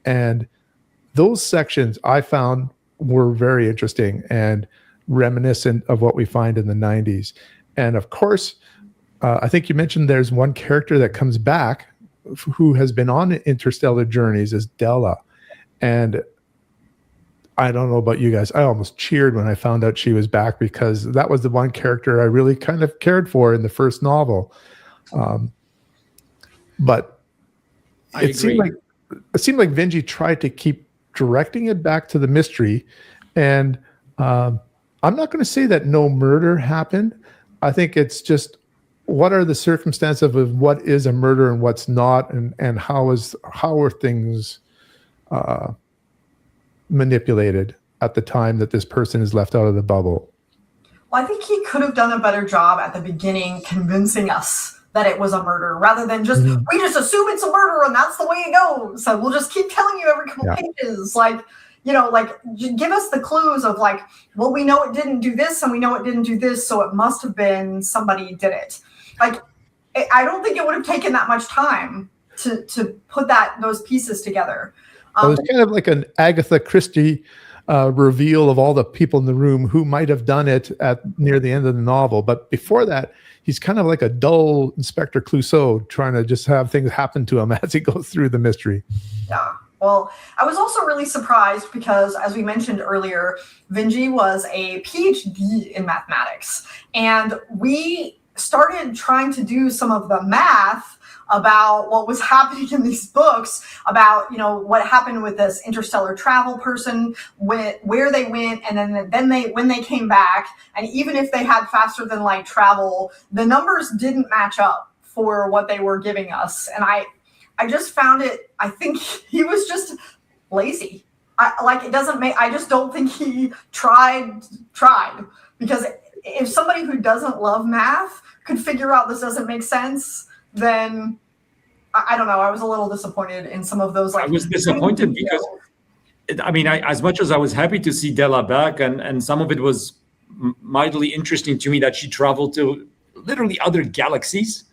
And those sections I found were very interesting and reminiscent of what we find in the 90s. And of course, I think you mentioned there's one character that comes back who has been on interstellar journeys is Della. And I don't know about you guys. I almost cheered when I found out she was back because that was the one character I really kind of cared for in the first novel. But it seemed like Vinge tried to keep directing it back to the mystery. And I'm not going to say that no murder happened. I think it's just what are the circumstances of what is a murder and what's not, and how are things manipulated at the time that this person is left out of the bubble. Well, I think he could have done a better job at the beginning convincing us that it was a murder rather than just, we just assume it's a murder and that's the way it goes. So we'll just keep telling you every couple pages. Like, give us the clues of like, well, we know it didn't do this and we know it didn't do this. So it must have been somebody did it. Like, I don't think it would have taken that much time to put those pieces together. It was kind of like an Agatha Christie reveal of all the people in the room who might have done it near the end of the novel. But before that, he's kind of like a dull Inspector Clouseau trying to just have things happen to him as he goes through the mystery. Yeah. Well, I was also really surprised because, as we mentioned earlier, Vinge was a PhD in mathematics. And we started trying to do some of the math about what was happening in these books, about, what happened with this interstellar travel person, where they went, and then when they came back, and even if they had faster than light travel, the numbers didn't match up for what they were giving us. And I just found it, I think he was just lazy. I just don't think he tried, because if somebody who doesn't love math could figure out this doesn't make sense, then I don't know. I was a little disappointed in some of those. I was disappointed because, as much as I was happy to see Della back, and some of it was mildly interesting to me that she traveled to literally other galaxies.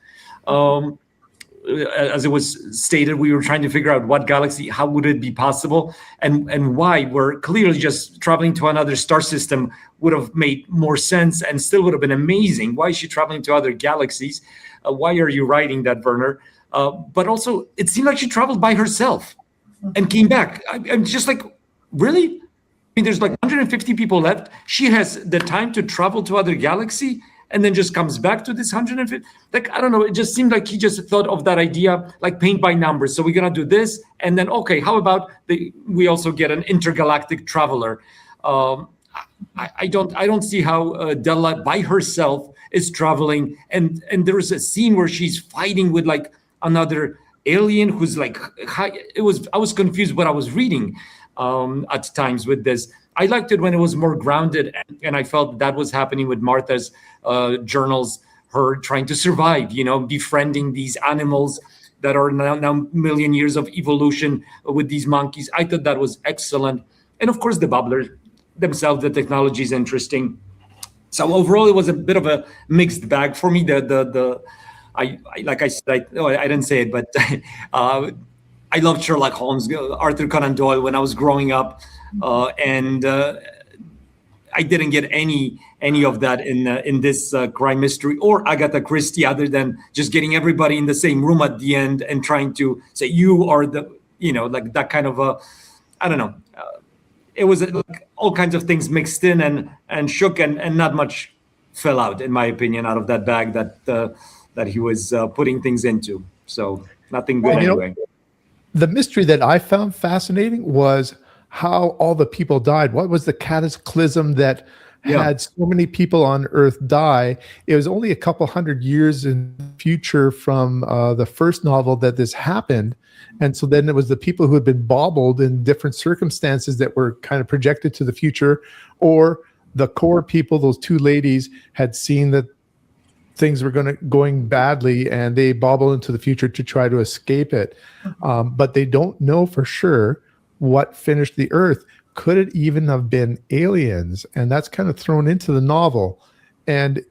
As it was stated, we were trying to figure out what galaxy, how would it be possible, and why. We're clearly just traveling to another star system would have made more sense and still would have been amazing. Why is she traveling to other galaxies? Why are you writing that, Vernor? But also, it seemed like she traveled by herself and came back. I'm just like, really? There's like 150 people left. She has the time to travel to other galaxy and then just comes back to this 150. Like, I don't know. It just seemed like he just thought of that idea like paint by numbers. So we're going to do this. And then, okay, how about we also get an intergalactic traveler? I don't see how Della by herself is traveling, and there is a scene where she's fighting with like another alien who's like I was confused what I was reading at times with this. I liked it when it was more grounded, and I felt that was happening with Martha's journals, her trying to survive, befriending these animals that are now million years of evolution with these monkeys. I thought that was excellent. And of course the bubblers themselves, the technology is interesting. So overall, it was a bit of a mixed bag for me. I like I said, I didn't say it, but I loved Sherlock Holmes, Arthur Conan Doyle when I was growing up, and I didn't get any of that in this crime mystery or Agatha Christie, other than just getting everybody in the same room at the end and trying to say you are the, like that kind of a, I don't know. It was like all kinds of things mixed in and shook, and not much fell out, in my opinion, out of that bag that he was putting things into. So nothing good anyway. The mystery that I found fascinating was how all the people died. What was the cataclysm that had so many people on Earth die? It was only a couple hundred years in the future from the first novel that this happened. And so then it was the people who had been bobbled in different circumstances that were kind of projected to the future, or the core people, those two ladies, had seen that things were going badly and they bobble into the future to try to escape it. But they don't know for sure what finished the Earth. Could it even have been aliens? And that's kind of thrown into the novel. And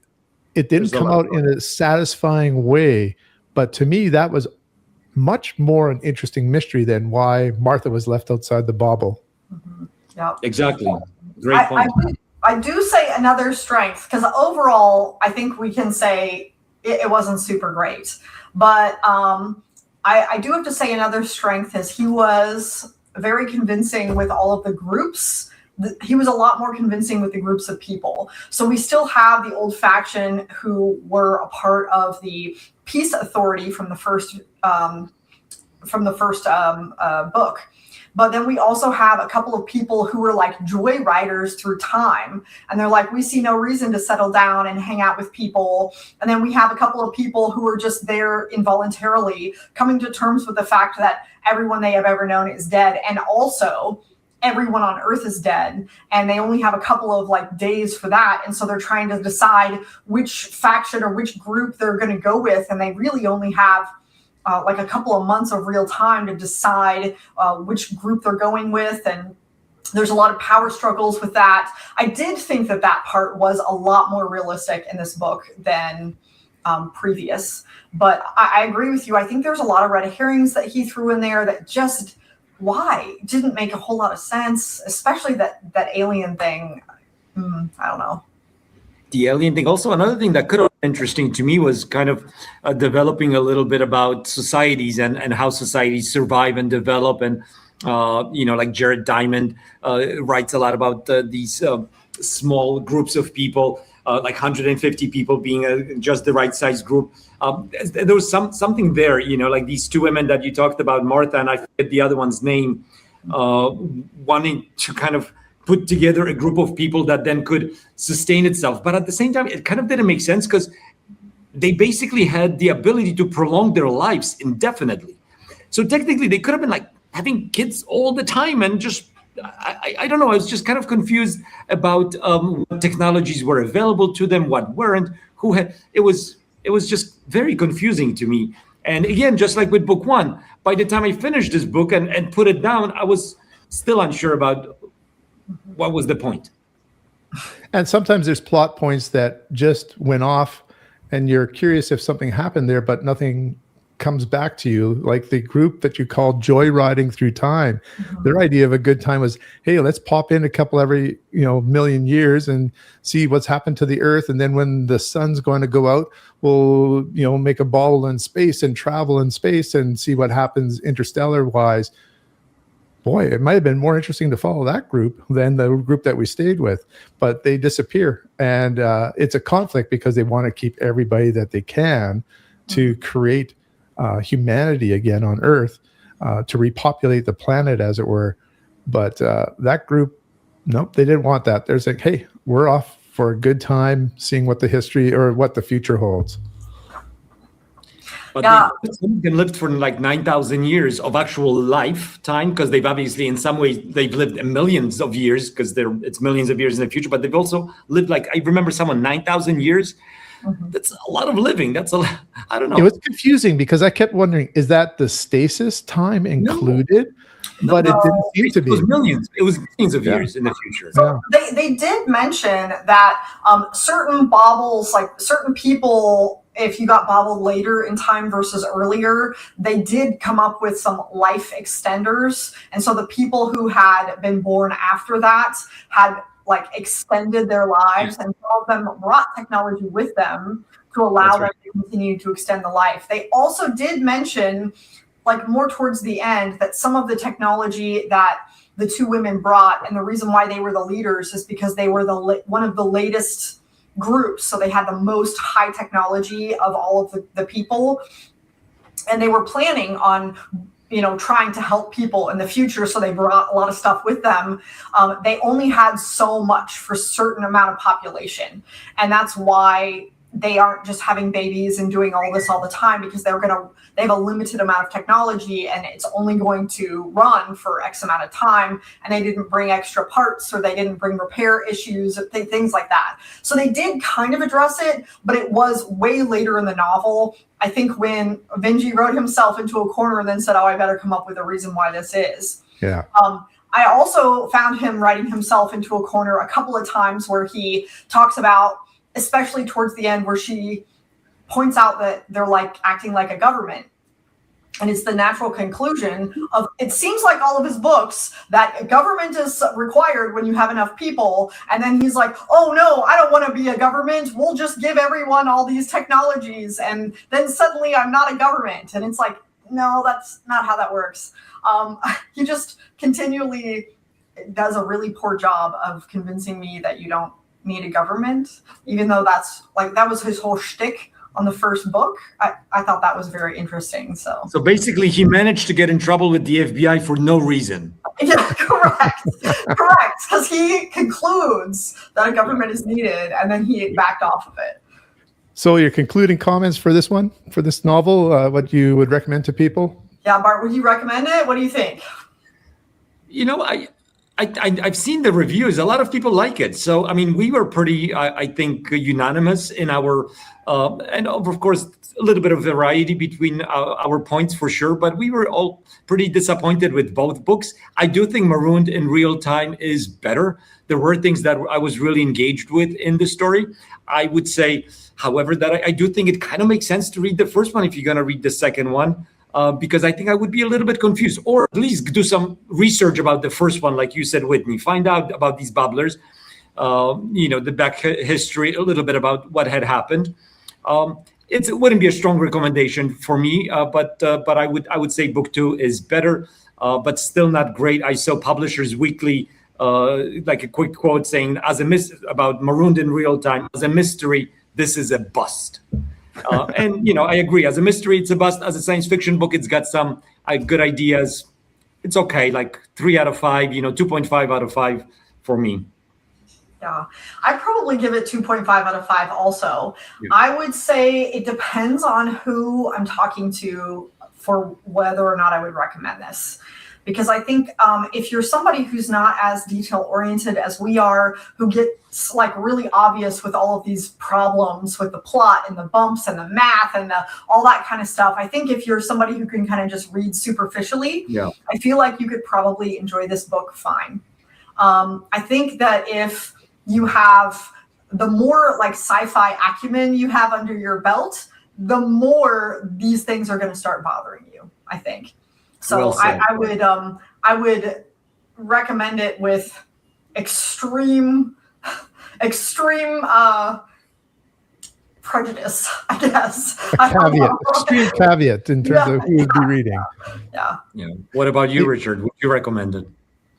it didn't come out in a satisfying way. But to me, that was much more an interesting mystery than why Martha was left outside the bobble. Yeah, exactly. Great point. I do say another strength, because overall, I think we can say it wasn't super great. But I do have to say another strength is he was very convincing with all of the groups. He was a lot more convincing with the groups of people. So we still have the old faction who were a part of the peace authority from the first book. But then we also have a couple of people who were like joyriders through time. And they're like, we see no reason to settle down and hang out with people. And then we have a couple of people who are just there involuntarily, coming to terms with the fact that everyone they have ever known is dead. And also everyone on Earth is dead. And they only have a couple of like days for that. And so they're trying to decide which faction or which group they're going to go with. And they really only have like a couple of months of real time to decide which group they're going with. And there's a lot of power struggles with that. I did think that that part was a lot more realistic in this book than previous. But I agree with you. I think there's a lot of red herrings that he threw in there that just, why? Didn't make a whole lot of sense, especially that alien thing. I don't know. The alien thing. Also, another thing that could have been interesting to me was kind of developing a little bit about societies and how societies survive and develop. And, like Jared Diamond writes a lot about these small groups of people, like 150 people being just the right size group. There was something there, like these two women that you talked about, Martha, and I forget the other one's name, wanting to kind of put together a group of people that then could sustain itself. But at the same time, it kind of didn't make sense because they basically had the ability to prolong their lives indefinitely. So technically, they could have been like having kids all the time and just, I don't know, I was just kind of confused about what technologies were available to them, what weren't, who had, it was just very confusing to me. And again, just like with book one, by the time I finished this book and put it down, I was still unsure about what was the point. And sometimes there's plot points that just went off and you're curious if something happened there, but nothing comes back to you. Like the group that you called Joyriding Through Time, their idea of a good time was, hey, let's pop in a couple every, million years and see what's happened to the Earth. And then when the sun's going to go out, we'll, make a ball in space and travel in space and see what happens interstellar wise. Boy, it might have been more interesting to follow that group than the group that we stayed with, but they disappear. And it's a conflict because they want to keep everybody that they can to create humanity again on Earth, to repopulate the planet, as it were. But that group, nope, they didn't want that. They're like, hey, we're off for a good time seeing what the history or what the future holds. But some can live for like 9,000 years of actual lifetime, because they've obviously, in some ways, they've lived millions of years because it's millions of years in the future. But they've also lived, like, I remember someone 9,000 years. That's a lot of living. That's a lot. I don't know. It was confusing because I kept wondering, is that the stasis time included? No. But it didn't seem to be. It was millions. It was millions of years in the future. So they did mention that certain baubles, like certain people, if you got bobbled later in time versus earlier, they did come up with some life extenders. And so the people who had been born after that had like extended their lives, and all of them brought technology with them to allow them to continue to extend the life. They also did mention, like more towards the end, that some of the technology that the two women brought, and the reason why they were the leaders is because they were one of the latest groups. So they had the most high technology of all of the people. And they were planning on, trying to help people in the future. So they brought a lot of stuff with them. They only had so much for a certain amount of population. And that's why they aren't just having babies and doing all this all the time, because they have a limited amount of technology and it's only going to run for X amount of time. And they didn't bring extra parts, or they didn't bring repair issues, things like that. So they did kind of address it, but it was way later in the novel. I think when Vinge wrote himself into a corner and then said, I better come up with a reason why this is. Yeah. I also found him writing himself into a corner a couple of times where he talks about, especially towards the end, where she points out that they're like acting like a government. And it's the natural conclusion of, it seems like all of his books, that government is required when you have enough people. And then he's like, oh no, I don't want to be a government. We'll just give everyone all these technologies. And then suddenly I'm not a government. And it's like, no, that's not how that works. He just continually does a really poor job of convincing me that you don't need a government, even though that was his whole shtick on the first book. I thought that was very interesting. So basically, he managed to get in trouble with the FBI for no reason. Yeah, correct. Correct. Because he concludes that a government is needed, and then he backed off of it. So your concluding comments for this novel, what you would recommend to people? Yeah, Bart, would you recommend it? What do you think? I've seen the reviews. A lot of people like it. So, I mean, we were pretty, I think, unanimous in our, and of course, a little bit of variety between our points for sure, but we were all pretty disappointed with both books. I do think Marooned in Realtime is better. There were things that I was really engaged with in the story. I would say, however, that I do think it kind of makes sense to read the first one if you're going to read the second one. Because I think I would be a little bit confused, or at least do some research about the first one, like you said, Whitney. Find out about these bubblers, the back history, a little bit about what had happened. It wouldn't be a strong recommendation for me, but I would say book 2 is better, but still not great. I saw Publishers Weekly, like a quick quote saying, about Marooned in Realtime, as a mystery, this is a bust. And I agree. As a mystery, it's a bust. As a science fiction book, it's got some good ideas. It's okay, like 3 out of 5. 2.5 out of 5 for me. Yeah, I'd probably give it 2.5 out of 5 also. Yeah. I would say it depends on who I'm talking to for whether or not I would recommend this. Because I think if you're somebody who's not as detail-oriented as we are, who gets really obvious with all of these problems with the plot and the bumps and the math and all that kind of stuff, I think if you're somebody who can kind of just read superficially, I feel like you could probably enjoy this book fine. I think that if you have the more sci-fi acumen you have under your belt, the more these things are going to start bothering you, I think. So well I would recommend it with extreme prejudice, I guess. Extreme caveat in terms of who would be reading. Yeah. What about you, Richard? Would you recommend it?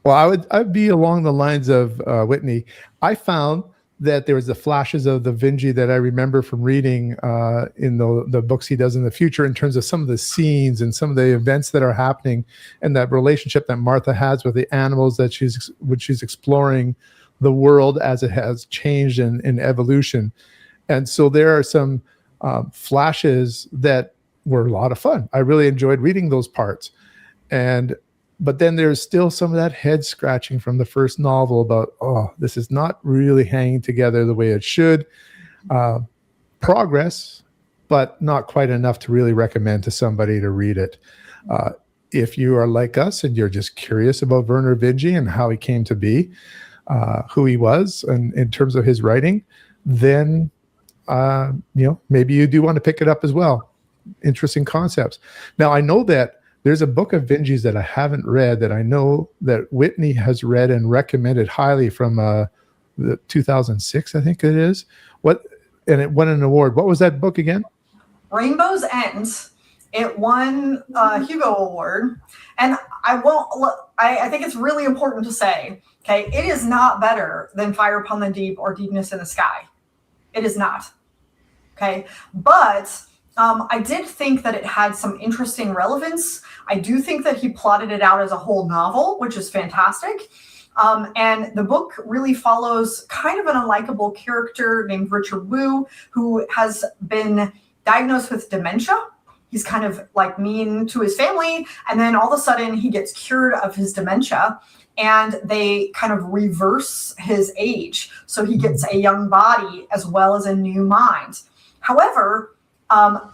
Well, I'd be along the lines of Whitney. I found that there was the flashes of the Vinge that I remember from reading in the books he does in the future, in terms of some of the scenes and some of the events that are happening, and that relationship that Martha has with the animals that she's exploring the world as it has changed in evolution. And so there are some flashes that were a lot of fun. I really enjoyed reading those parts. But then there's still some of that head scratching from the first novel about, this is not really hanging together the way it should. Progress, but not quite enough to really recommend to somebody to read it. If you are like us and you're just curious about Vernor Vinge and how he came to be, who he was, and in terms of his writing, then maybe you do want to pick it up as well. Interesting concepts. Now, I know that there's a book of Vinge's that I haven't read that I know that Whitney has read and recommended highly from the 2006, I think it is. And it won an award. What was that book again? Rainbow's End. It won a Hugo Award. And I think it's really important to say, okay, it is not better than Fire Upon the Deep or Deepness in the Sky. It is not. Okay. But I did think that it had some interesting relevance. I do think that he plotted it out as a whole novel, which is fantastic. And the book really follows kind of an unlikable character named Richard Wu, who has been diagnosed with dementia. He's kind of mean to his family. And then all of a sudden he gets cured of his dementia, and they kind of reverse his age. So he gets a young body as well as a new mind. However,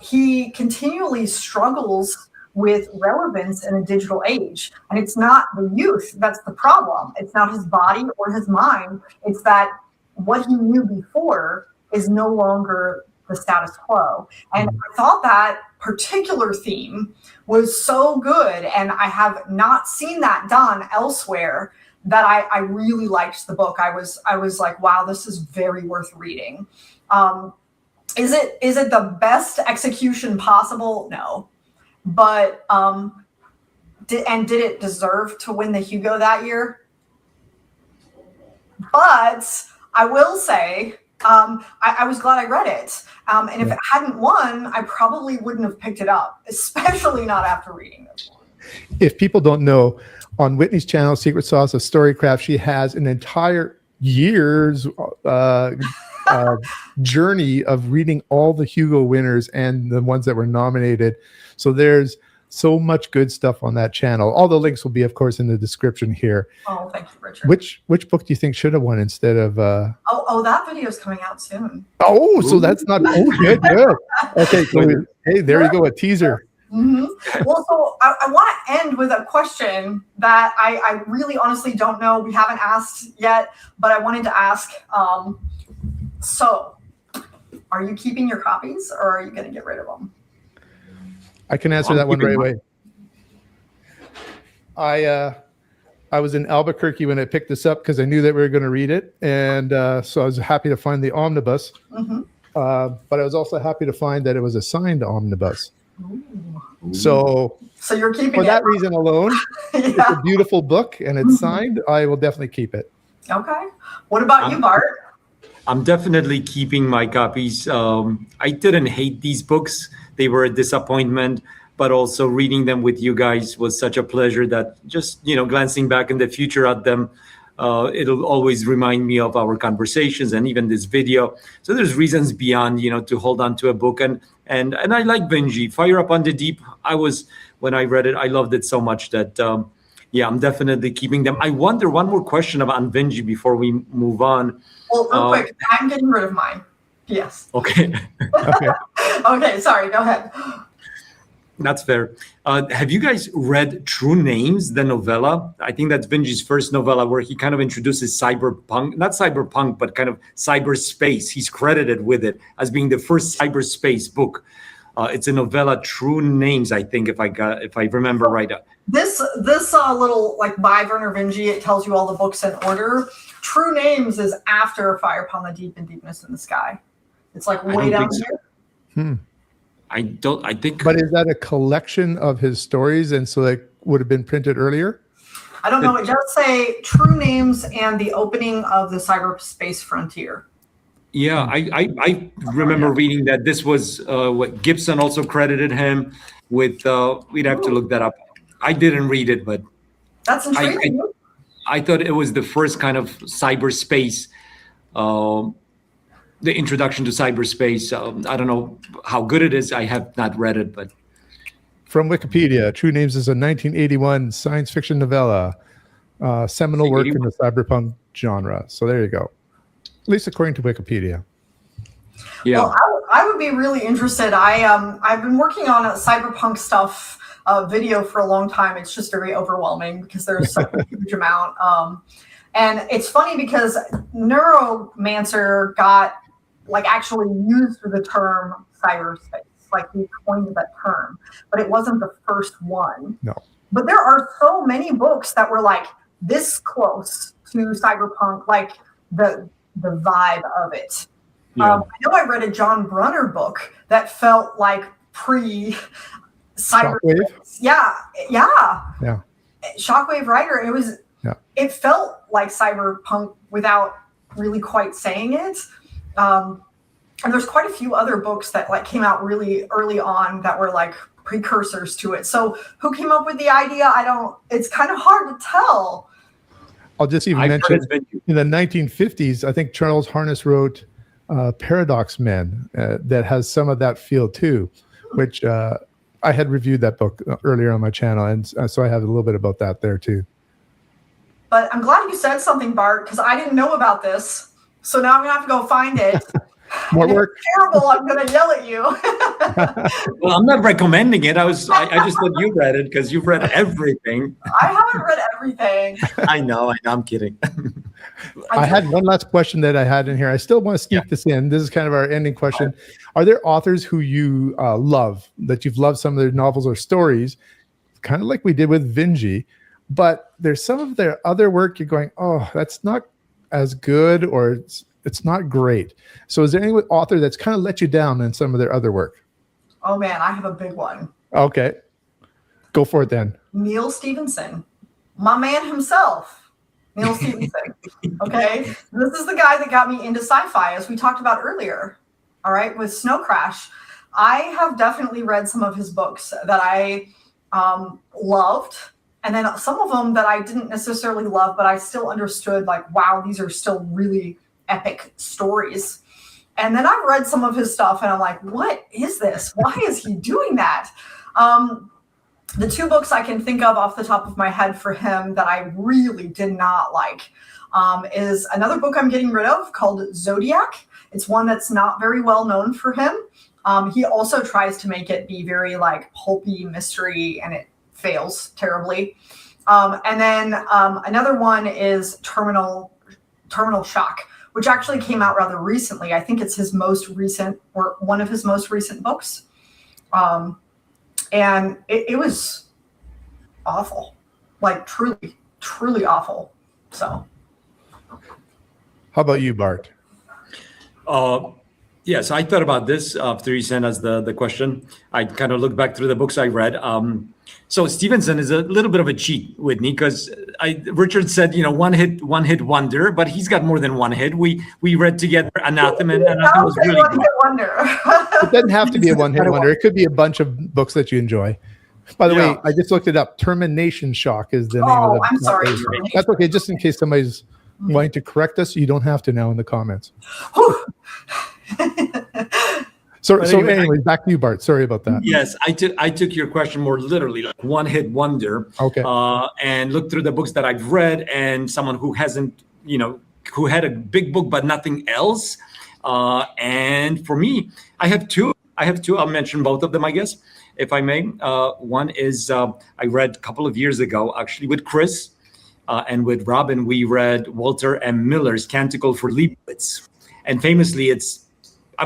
he continually struggles with relevance in a digital age. And it's not the youth that's the problem. It's not his body or his mind. It's that what he knew before is no longer the status quo. And I thought that particular theme was so good, and I have not seen that done elsewhere, that I really liked the book. I was like, wow, this is very worth reading. Is it the best execution possible? No. But did it deserve to win the Hugo that year? But I will say, I was glad I read it. And if it hadn't won, I probably wouldn't have picked it up, especially not after reading it. If people don't know, on Whitney's channel, Secret Sauce of Storycraft, she has an entire year's journey of reading all the Hugo winners and the ones that were nominated. So there's so much good stuff on that channel. All the links will be, of course, in the description here. Oh, thank you, Richard. Which book do you think should have won instead of? Oh, that video is coming out soon. Oh, so that's not. Oh, good. Okay, so hey, there you go, a teaser. Mm-hmm. Well, so I want to end with a question that I really honestly don't know. We haven't asked yet, but I wanted to ask. So, are you keeping your copies, or are you going to get rid of them? I can answer that one right away. I was in Albuquerque when I picked this up because I knew that we were going to read it, and so I was happy to find the omnibus. But I was also happy to find that it was a signed omnibus. So you're keeping for it. that reason alone, it's a beautiful book and it's signed. I will definitely keep it. Okay. What about you, Bart? I'm definitely keeping my copies. I didn't hate these books. They were a disappointment, but also reading them with you guys was such a pleasure that just, glancing back in the future at them, it'll always remind me of our conversations and even this video. So there's reasons beyond, to hold on to a book. And I like Vinge. Fire Up on the Deep. When I read it, I loved it so much that, I'm definitely keeping them. I wonder, one more question about Vinge before we move on. Well, real quick, I'm getting rid of mine. Yes. Okay. Okay, sorry, go ahead. That's fair. Have you guys read True Names, the novella? I think that's Vinge's first novella where he kind of introduces cyberpunk, not cyberpunk, but kind of cyberspace. He's credited with it as being the first cyberspace book. It's a novella, True Names, I think, if I remember right. This little, like, by Vernor Vinge, it tells you all the books in order. True Names is after Fire Upon the Deep and Deepness in the Sky. It's like way down here. I think. But is that a collection of his stories, and so that would have been printed earlier? I don't know. It does say True Names and the opening of the cyberspace frontier. Yeah, I remember reading that this was what Gibson also credited him with. We'd have to look that up. I didn't read it, but that's intriguing. I thought it was the first kind of cyberspace, the introduction to cyberspace. I don't know how good it is. I have not read it, but. From Wikipedia, True Names is a 1981 science fiction novella, seminal work in the cyberpunk genre. So there you go. At least according to Wikipedia. Yeah. Well, I would be really interested. I've been working on a cyberpunk stuff video for a long time. It's just very overwhelming because there's such a huge amount. And it's funny because Neuromancer got actually used the term cyberspace. Like, he coined that term, but it wasn't the first one. No. But there are so many books that were like this close to cyberpunk, like the vibe of it. Yeah. I know I read a John Brunner book that felt like pre-cyberspace. Shockwave? Yeah. Shockwave writer. It felt like cyberpunk without really quite saying it. And there's quite a few other books that came out really early on that were like precursors to it. So who came up with the idea? It's kind of hard to tell. I'll just even mention in the 1950s, I think Charles Harness wrote Paradox Men that has some of that feel too, which I had reviewed that book earlier on my channel. And so I have a little bit about that there too. But I'm glad you said something, Bart, because I didn't know about this. So now I'm going to have to go find it. More work. It's terrible. I'm going to yell at you. Well, I'm not recommending it. I just thought you read it because you've read everything. I haven't read everything. I know. I'm kidding. I had one last question that I had in here. I still want to sneak this in. This is kind of our ending question. Are there authors who you love, that you've loved some of their novels or stories, kind of like we did with Vinge, but there's some of their other work you're going, oh, that's not as good, or it's not great. So is there any author that's kind of let you down in some of their other work? Oh man, I have a big one. Okay. Go for it then. Neil Stephenson, my man himself. Neil Stephenson. Okay. This is the guy that got me into sci-fi, as we talked about earlier. All right. With Snow Crash. I have definitely read some of his books that I loved. And then some of them that I didn't necessarily love, but I still understood, like, wow, these are still really epic stories. And then I've read some of his stuff and I'm like, what is this? Why is he doing that? The two books I can think of off the top of my head for him that I really did not like is another book I'm getting rid of called Zodiac. It's one that's not very well known for him. He also tries to make it be very like pulpy mystery, and it fails terribly. And then another one is Terminal Shock, which actually came out rather recently. I think it's his most recent, or one of his most recent books. And it was awful, like truly, truly awful. So. How about you, Bart? Yes, I thought about this after you sent us the question. I kind of looked back through the books I read. So Stevenson is a little bit of a cheat, Whitney, because Richard said, one hit wonder, but he's got more than one hit. We read together Anathema, and Anathema was really good. Wonder. It doesn't have to be a one-hit wonder. It could be a bunch of books that you enjoy. By the way, I just looked it up. Termination Shock is the name of the book. I'm sorry. That's okay. Just in case somebody's wanting to correct us, you don't have to now in the comments. So anyway, back to you, Bart. Sorry about that. Yes, I took your question more literally, like one hit wonder. Okay. And looked through the books that I've read, and someone who hasn't, who had a big book but nothing else. And for me, I have two. I'll mention both of them, I guess, if I may. One is I read a couple of years ago, actually, with Chris and with Robin. We read Walter M. Miller's Canticle for Leibowitz, and famously,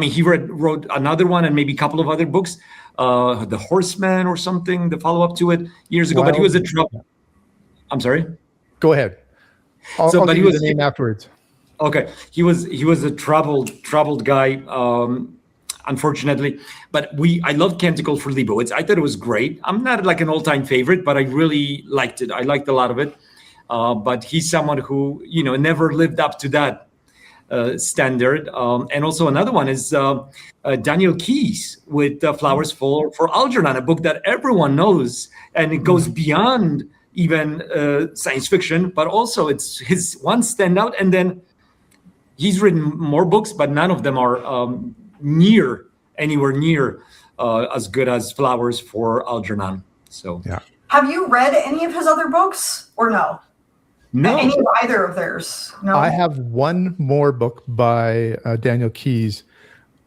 he wrote another one and maybe a couple of other books, The Horseman or something, the follow-up to it years ago. But he was a trouble. I'm sorry? Go ahead. I'll give you the name afterwards. Okay. He was a troubled guy, unfortunately. But I loved Canticle for Leibowitz. I thought it was great. I'm not like an all-time favorite, but I really liked it. I liked a lot of it. But he's someone who, never lived up to that standard. And also another one is Daniel Keyes with Flowers for Algernon, a book that everyone knows, and it goes beyond even science fiction, but also it's his one standout. And then he's written more books, but none of them are anywhere near as good as Flowers for Algernon. So yeah. Have you read any of his other books or no? No. Any of either of theirs? No. I have one more book by Daniel Keyes.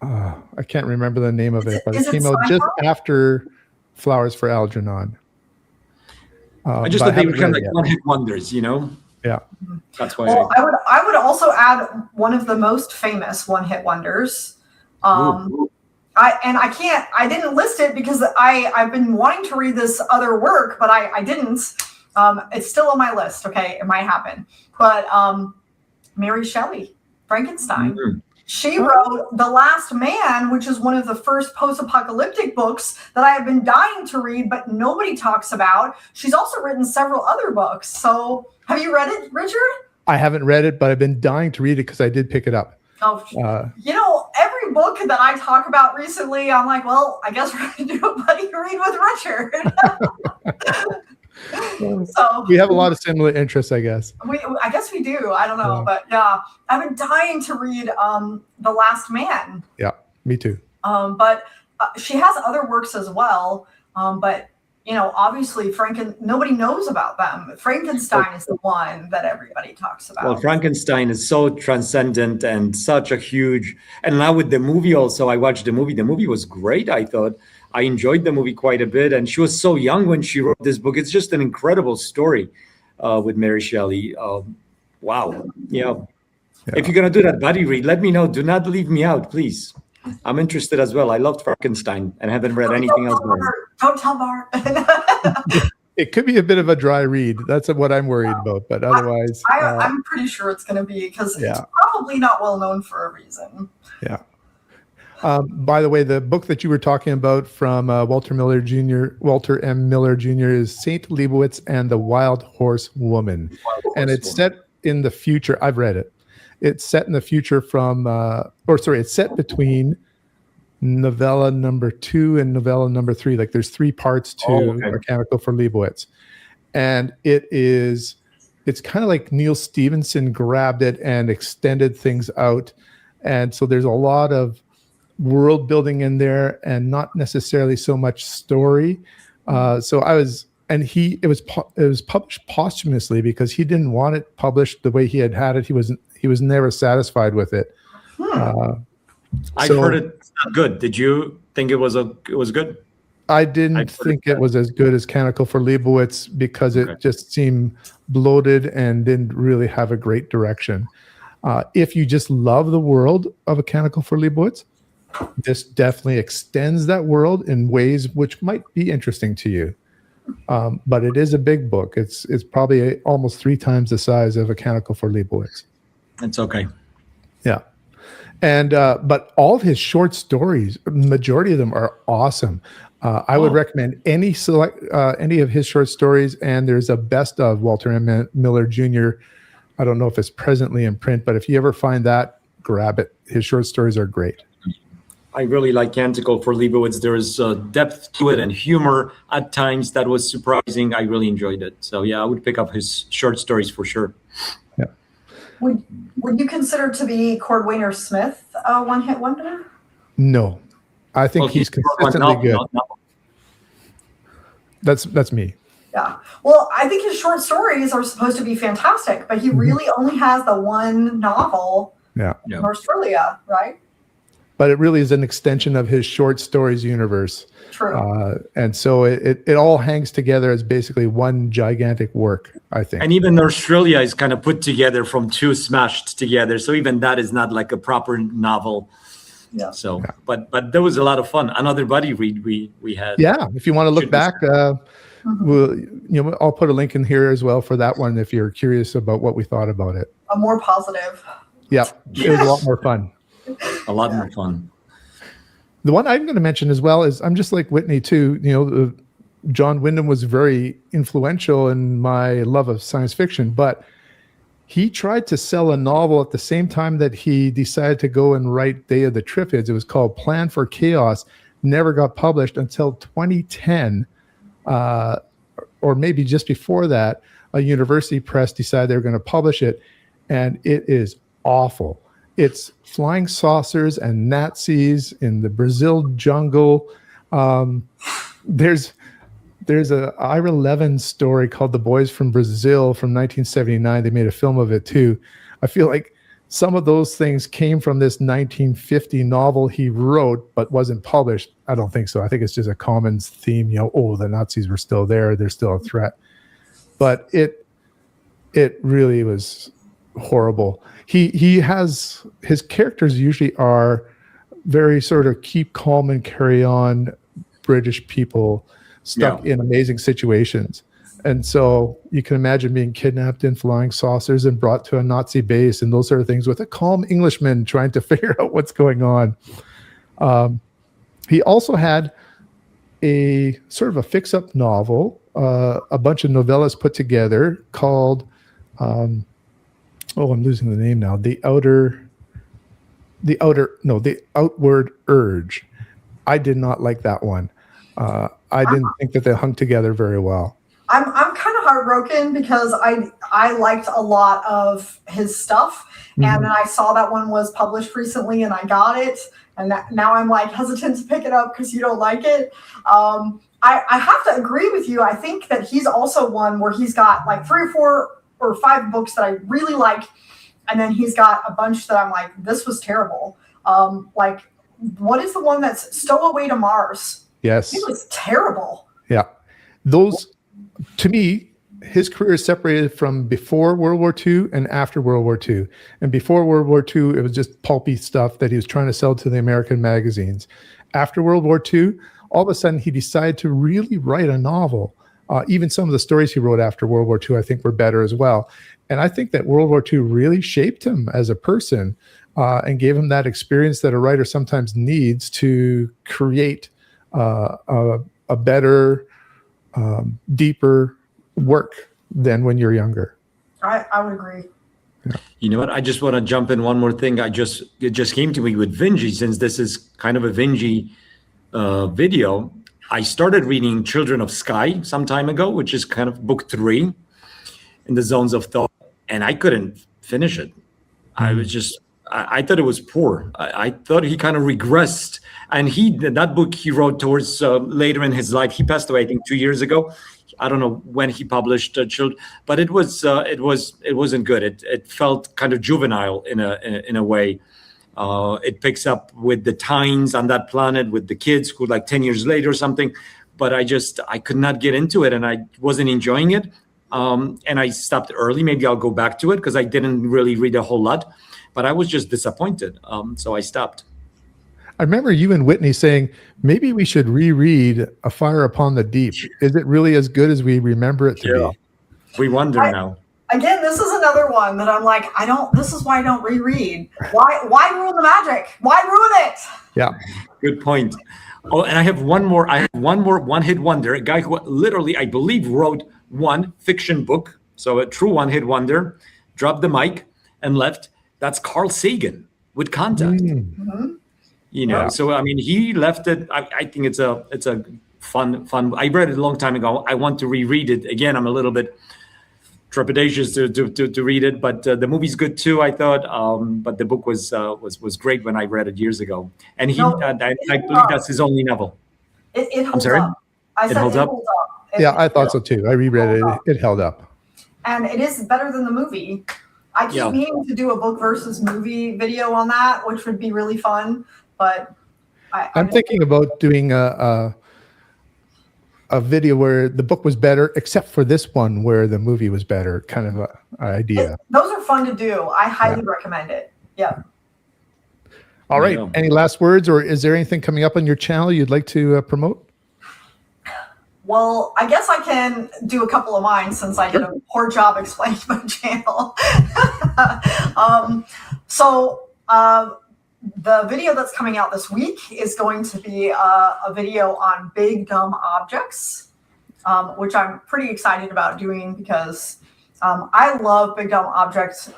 I can't remember the name of it, but it came out just after Flowers for Algernon. I just thought they were kind of like one-hit wonders, Yeah. That's why. Well, I would also add one of the most famous one-hit wonders. I didn't list it because I've been wanting to read this other work, but I didn't. It's still on my list. Okay, it might happen. But Mary Shelley, Frankenstein. Mm-hmm. She wrote The Last Man, which is one of the first post-apocalyptic books that I have been dying to read, but nobody talks about. She's also written several other books. So have you read it, Richard? I haven't read it, but I've been dying to read it because I did pick it up. Oh, every book that I talk about recently, I'm like, well, I guess we're going to do a buddy read with Richard. So we have a lot of similar interests, I guess. I guess we do. I don't know, but yeah, I've been dying to read The Last Man. Yeah, me too. But she has other works as well. But obviously nobody knows about them. Frankenstein is the one that everybody talks about. Well, Frankenstein is so transcendent and such a huge. And now with the movie, also, I watched the movie. The movie was great. I thought. I enjoyed the movie quite a bit, and she was so young when she wrote this book. It's just an incredible story with Mary Shelley. Wow. Yeah. If you're going to do that buddy read, let me know. Do not leave me out, please. I'm interested as well. I loved Frankenstein and haven't read anything else. Don't tell Bart. It could be a bit of a dry read. That's what I'm worried about. But otherwise, I'm pretty sure it's going to be, because it's probably not well known for a reason. Yeah. By the way, the book that you were talking about from Walter M. Miller Jr. is Saint Leibowitz and the Wild Horse Woman. It's set in the future. I've read it. It's set in the future it's set between novella number 2 and novella number 3. Like there's 3 parts to Mechanical for Leibowitz. And it's kind of like Neil Stephenson grabbed it and extended things out. And so there's a lot of world building in there and not necessarily so much story. It was published posthumously because he didn't want it published the way he had it. He was never satisfied with it. I've heard it's not good. Did you think it was good? I didn't think it was as good as Canonical for Leibowitz because it just seemed bloated and didn't really have a great direction. If you just love the world of a Canonical for Leibowitz, this definitely extends that world in ways which might be interesting to you. But it is a big book. It's probably almost 3 times the size of a Canonical for Leibowitz. It's okay. Yeah. And but all of his short stories, majority of them are awesome. I would recommend any of his short stories. And there's a best of Walter M. Miller Jr. I don't know if it's presently in print, but if you ever find that, grab it. His short stories are great. I really like Canonical for Leibowitz. There is depth to it and humor at times that was surprising. I really enjoyed it. So yeah, I would pick up his short stories for sure. Yeah. Would you consider to be Cordwainer Smith a one-hit wonder? No, I think he's consistently good. That's me. Yeah. Well, I think his short stories are supposed to be fantastic, but he really only has the one novel, Norstrilia, right? But it really is an extension of his short stories universe. True. And so it all hangs together as basically one gigantic work, I think. And even Norstrilia is kind of put together from 2 smashed together. So even that is not like a proper novel. Yeah. So, but there was a lot of fun. Another buddy read we had. Yeah. If you want to look back, I'll put a link in here as well for that one if you're curious about what we thought about it. A more positive. Yeah. It was a lot more fun. A lot more fun. The one I'm going to mention as well is I'm just like Whitney too. John Wyndham was very influential in my love of science fiction, but he tried to sell a novel at the same time that he decided to go and write Day of the Triffids. It was called Plan for Chaos. Never got published until 2010, or maybe just before that. A university press decided they were going to publish it, and it is awful. It's flying saucers and Nazis in the Brazil jungle. There's a Ira Levin story called The Boys from Brazil from 1979. They made a film of it too. I feel like some of those things came from this 1950 novel he wrote but wasn't published. I don't think so. I think it's just a common theme. The Nazis were still there. They're still a threat. But it really was horrible. He has his characters usually are very sort of keep calm and carry on British people stuck in amazing situations. And so you can imagine being kidnapped in flying saucers and brought to a Nazi base and those sort of things with a calm Englishman trying to figure out what's going on. He also had a sort of a fix-up novel, a bunch of novellas put together called I'm losing the name now. The Outward Urge. I did not like that one. I didn't think that they hung together very well. I'm kind of heartbroken because I liked a lot of his stuff, and then I saw that one was published recently, and I got it, and now I'm like hesitant to pick it up because you don't like it. I have to agree with you. I think that he's also one where he's got like 3 or 4 or 5 books that I really like, and then he's got a bunch that I'm like, this was terrible. Like, what is the one that's Stowaway to Mars? Yes. It was terrible. Yeah. Those, to me, his career is separated from before World War II and after World War II. And before World War II, it was just pulpy stuff that he was trying to sell to the American magazines. After World War II, all of a sudden he decided to really write a novel. Even some of the stories he wrote after World War II, I think, were better as well. And I think that World War II really shaped him as a person and gave him that experience that a writer sometimes needs to create a better, deeper work than when you're younger. I would agree. You know what? I just want to jump in one more thing. It just came to me with Vinge, since this is kind of a Vinge video. I started reading Children of Sky some time ago, which is kind of book 3 in the Zones of Thought, and I couldn't finish it. I thought it was poor. I thought he kind of regressed. And that book he wrote towards later in his life. He passed away, I think, 2 years ago. I don't know when he published Children, but it wasn't good. It felt kind of juvenile in a way. It picks up with the Tynes on that planet with the kids who like 10 years later or something. But I could not get into it, and I wasn't enjoying it. And I stopped early. Maybe I'll go back to it because I didn't really read a whole lot. But I was just disappointed. So I stopped. I remember you and Whitney saying, maybe we should reread A Fire Upon the Deep. Is it really as good as we remember it to be? We wonder now. Again, this is another one that I'm like, this is why I don't reread. Why ruin the magic? Why ruin it? Yeah. Good point. Oh, and I have one more one-hit wonder, a guy who literally, I believe, wrote one fiction book. So a true one-hit wonder, dropped the mic and left. That's Carl Sagan with Contact. Mm-hmm. You know, so I mean, he left it. I think it's a fun. I read it a long time ago. I want to reread it again. I'm a little bit trepidatious to read it, but the movie's good too, I thought. But the book was great when I read it years ago. And I believe that's his only novel. It holds up. It holds up. Yeah, I thought so too. I reread it. It held up. And it is better than the movie. I keep meaning to do a book versus movie video on that, which would be really fun. But I'm thinking about doing a video where the book was better, except for this one where the movie was better, kind of an idea. Those are fun to do. I highly recommend it. Yeah. All right. Any last words, or is there anything coming up on your channel you'd like to promote? Well, I guess I can do a couple of mine since I did a poor job explaining my channel. The video that's coming out this week is going to be a video on big dumb objects, which I'm pretty excited about doing because I love big dumb objects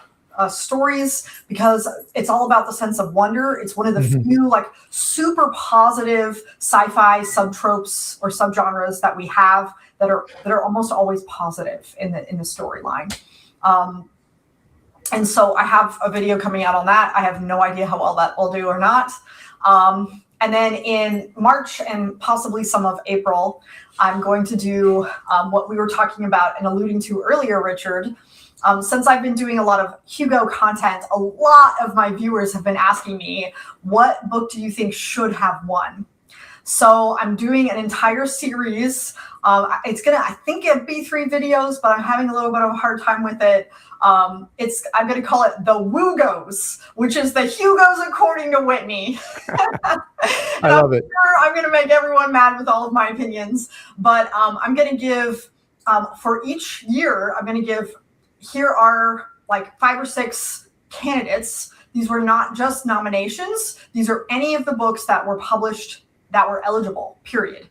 stories because it's all about the sense of wonder. It's one of the few like super positive sci-fi subtropes or subgenres that we have that are almost always positive in the storyline. And so I have a video coming out on that. I have no idea how well that will do or not. And then in March and possibly some of April, I'm going to do what we were talking about and alluding to earlier, Richard. Since I've been doing a lot of Hugo content, a lot of my viewers have been asking me, what book do you think should have won? So I'm doing an entire series. It's going to, I think it'd be 3 videos, but I'm having a little bit of a hard time with it. I'm going to call it the Woogos, which is the Hugos according to Whitney. I love it. Sure I'm going to make everyone mad with all of my opinions, but I'm going to give, for each year, I'm going to give, here are like 5 or 6 candidates. These were not just nominations. These are any of the books that were published that were eligible, period.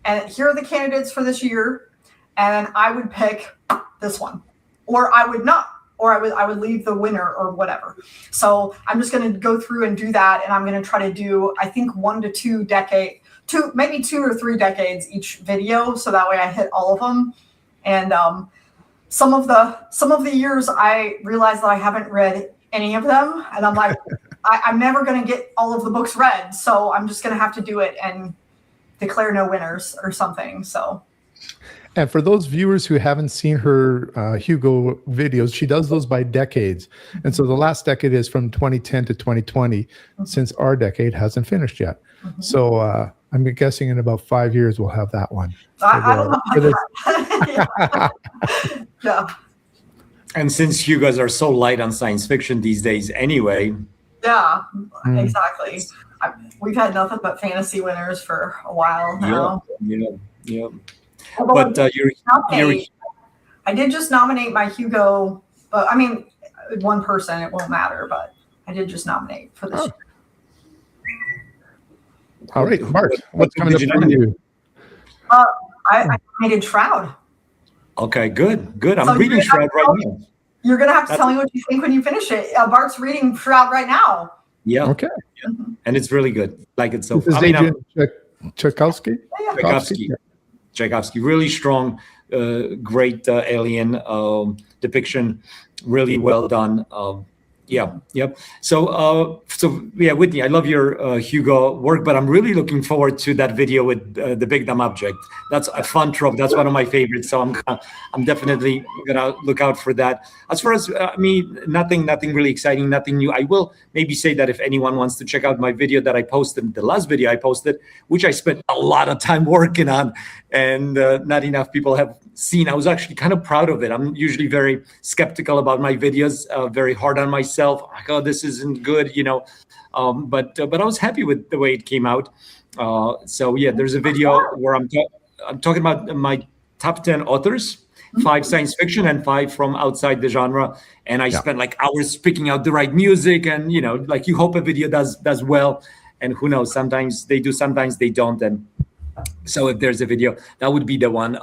And here are the candidates for this year. And I would pick this one, or I would not, or I would leave the winner or whatever. So I'm just going to go through and do that. And I'm going to try to do, I think, 1 to 2 decades, maybe 2 or 3 decades each video. So that way I hit all of them. And some of the years I realized that I haven't read any of them. And I'm like, I'm never going to get all of the books read. So I'm just going to have to do it and declare no winners or something. So. And for those viewers who haven't seen her Hugo videos, she does those by decades. And so the last decade is from 2010 to 2020, since our decade hasn't finished yet. So I'm guessing in about 5 years we'll have that one. I don't know about that. Yeah. And since you guys are so light on science fiction these days anyway. Yeah, exactly. We've had nothing but fantasy winners for a while now. Yeah. Although But I did just nominate my Hugo, but I mean, one person, it won't matter, but I did just nominate for this year. All right, Bart, what's coming up for you? I nominated Shroud. Okay, good. I'm So reading Shroud right now. You're going to have to tell me what you think when you finish it. Bart's reading Shroud right now. Yeah. Okay. Yeah. And it's really good. Like it's so. This is Adrian Tchaikovsky. Tchaikovsky, really strong, great alien depiction, really well done. Yep. So yeah, Whitney, I love your Hugo work, but I'm really looking forward to that video with the big dumb object. That's a fun trope. That's one of my favorites. So I'm definitely gonna look out for that. As far as me, nothing really exciting, nothing new. I will maybe say that if anyone wants to check out my video that I posted, the last video I posted, which I spent a lot of time working on, and not enough people have seen. I was actually kind of proud of it. I'm usually very skeptical about my videos, very hard on myself. Like, oh, this isn't good, but I was happy with the way it came out. So yeah, there's a video where I'm talking about my top 10 authors, 5 science fiction and 5 from outside the genre. And I spent like hours picking out the right music, and like you hope a video does well, and who knows, sometimes they do, sometimes they don't. And so if there's a video, that would be the one,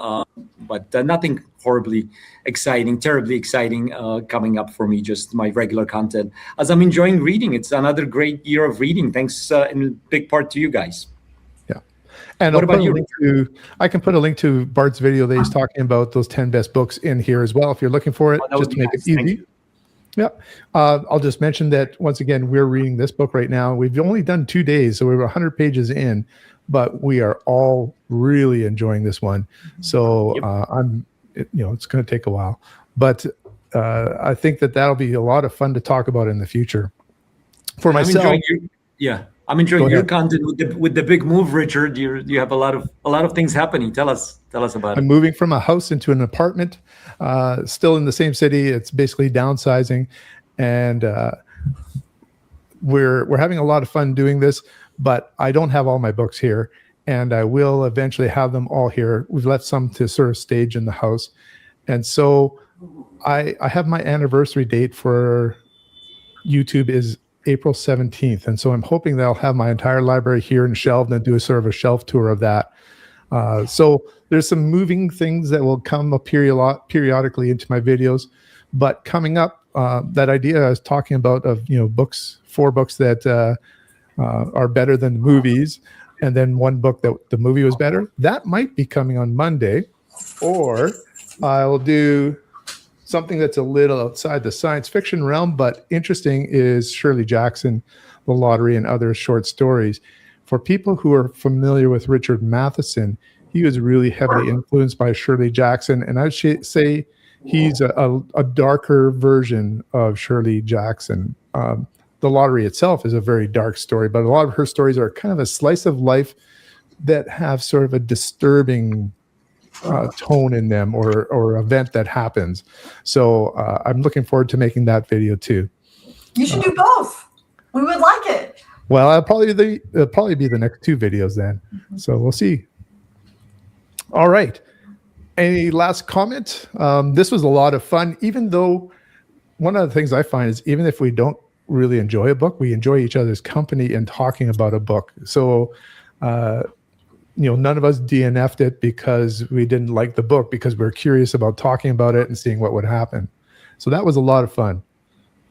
but nothing horribly exciting, terribly exciting coming up for me, just my regular content. As I'm enjoying reading, it's another great year of reading, thanks in big part to you guys. Yeah. And what about you? I can put a link to Bart's video that he's talking about those 10 best books in here as well, if you're looking for it, just to make it easy. Yeah. I'll just mention that once again, we're reading this book right now. We've only done 2 days, so we're 100 pages in, but we are all really enjoying this one. So it's going to take a while, but I think that'll be a lot of fun to talk about in the future. For myself, I'm enjoying your content with the big move, Richard. You have a lot of things happening. Tell us about it. I'm moving from a house into an apartment, still in the same city. It's basically downsizing, and we're having a lot of fun doing this. But I don't have all my books here, and I will eventually have them all here. We've left some to sort of stage in the house, and so I have my anniversary date for YouTube is April 17th, and so I'm hoping that I'll have my entire library here and shelved and do a sort of a shelf tour of that. So there's some moving things that will come up periodically into my videos, but coming up, that idea I was talking about of 4 books that are better than the movies, and then 1 book that the movie was better, that might be coming on Monday. Or I'll do something that's a little outside the science fiction realm, but interesting, is Shirley Jackson, The Lottery, and Other Short Stories. For people who are familiar with Richard Matheson, he was really heavily influenced by Shirley Jackson, and I would say he's a darker version of Shirley Jackson. The Lottery itself is a very dark story, but a lot of her stories are kind of a slice of life that have sort of a disturbing tone in them, or event that happens. So I'm looking forward to making that video too. You should do both. We would like it. Well, it'll probably be the next 2 videos then. So we'll see. All right. Any last comment? This was a lot of fun, even though one of the things I find is even if we don't really enjoy a book, we enjoy each other's company and talking about a book. So, none of us DNF'd it because we didn't like the book, because we're curious about talking about it and seeing what would happen. So that was a lot of fun.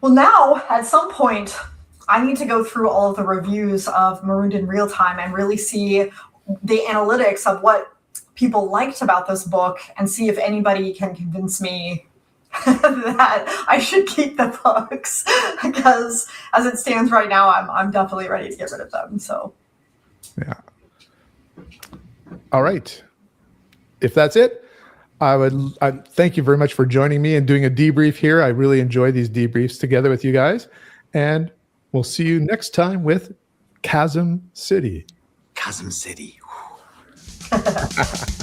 Well, now at some point, I need to go through all of the reviews of Marooned in Realtime and really see the analytics of what people liked about this book, and see if anybody can convince me that I should keep the books, because as it stands right now, I'm definitely ready to get rid of them. So, yeah. All right. If that's it, I thank you very much for joining me and doing a debrief here. I really enjoy these debriefs together with you guys, and we'll see you next time with Chasm City. Chasm City. Whew.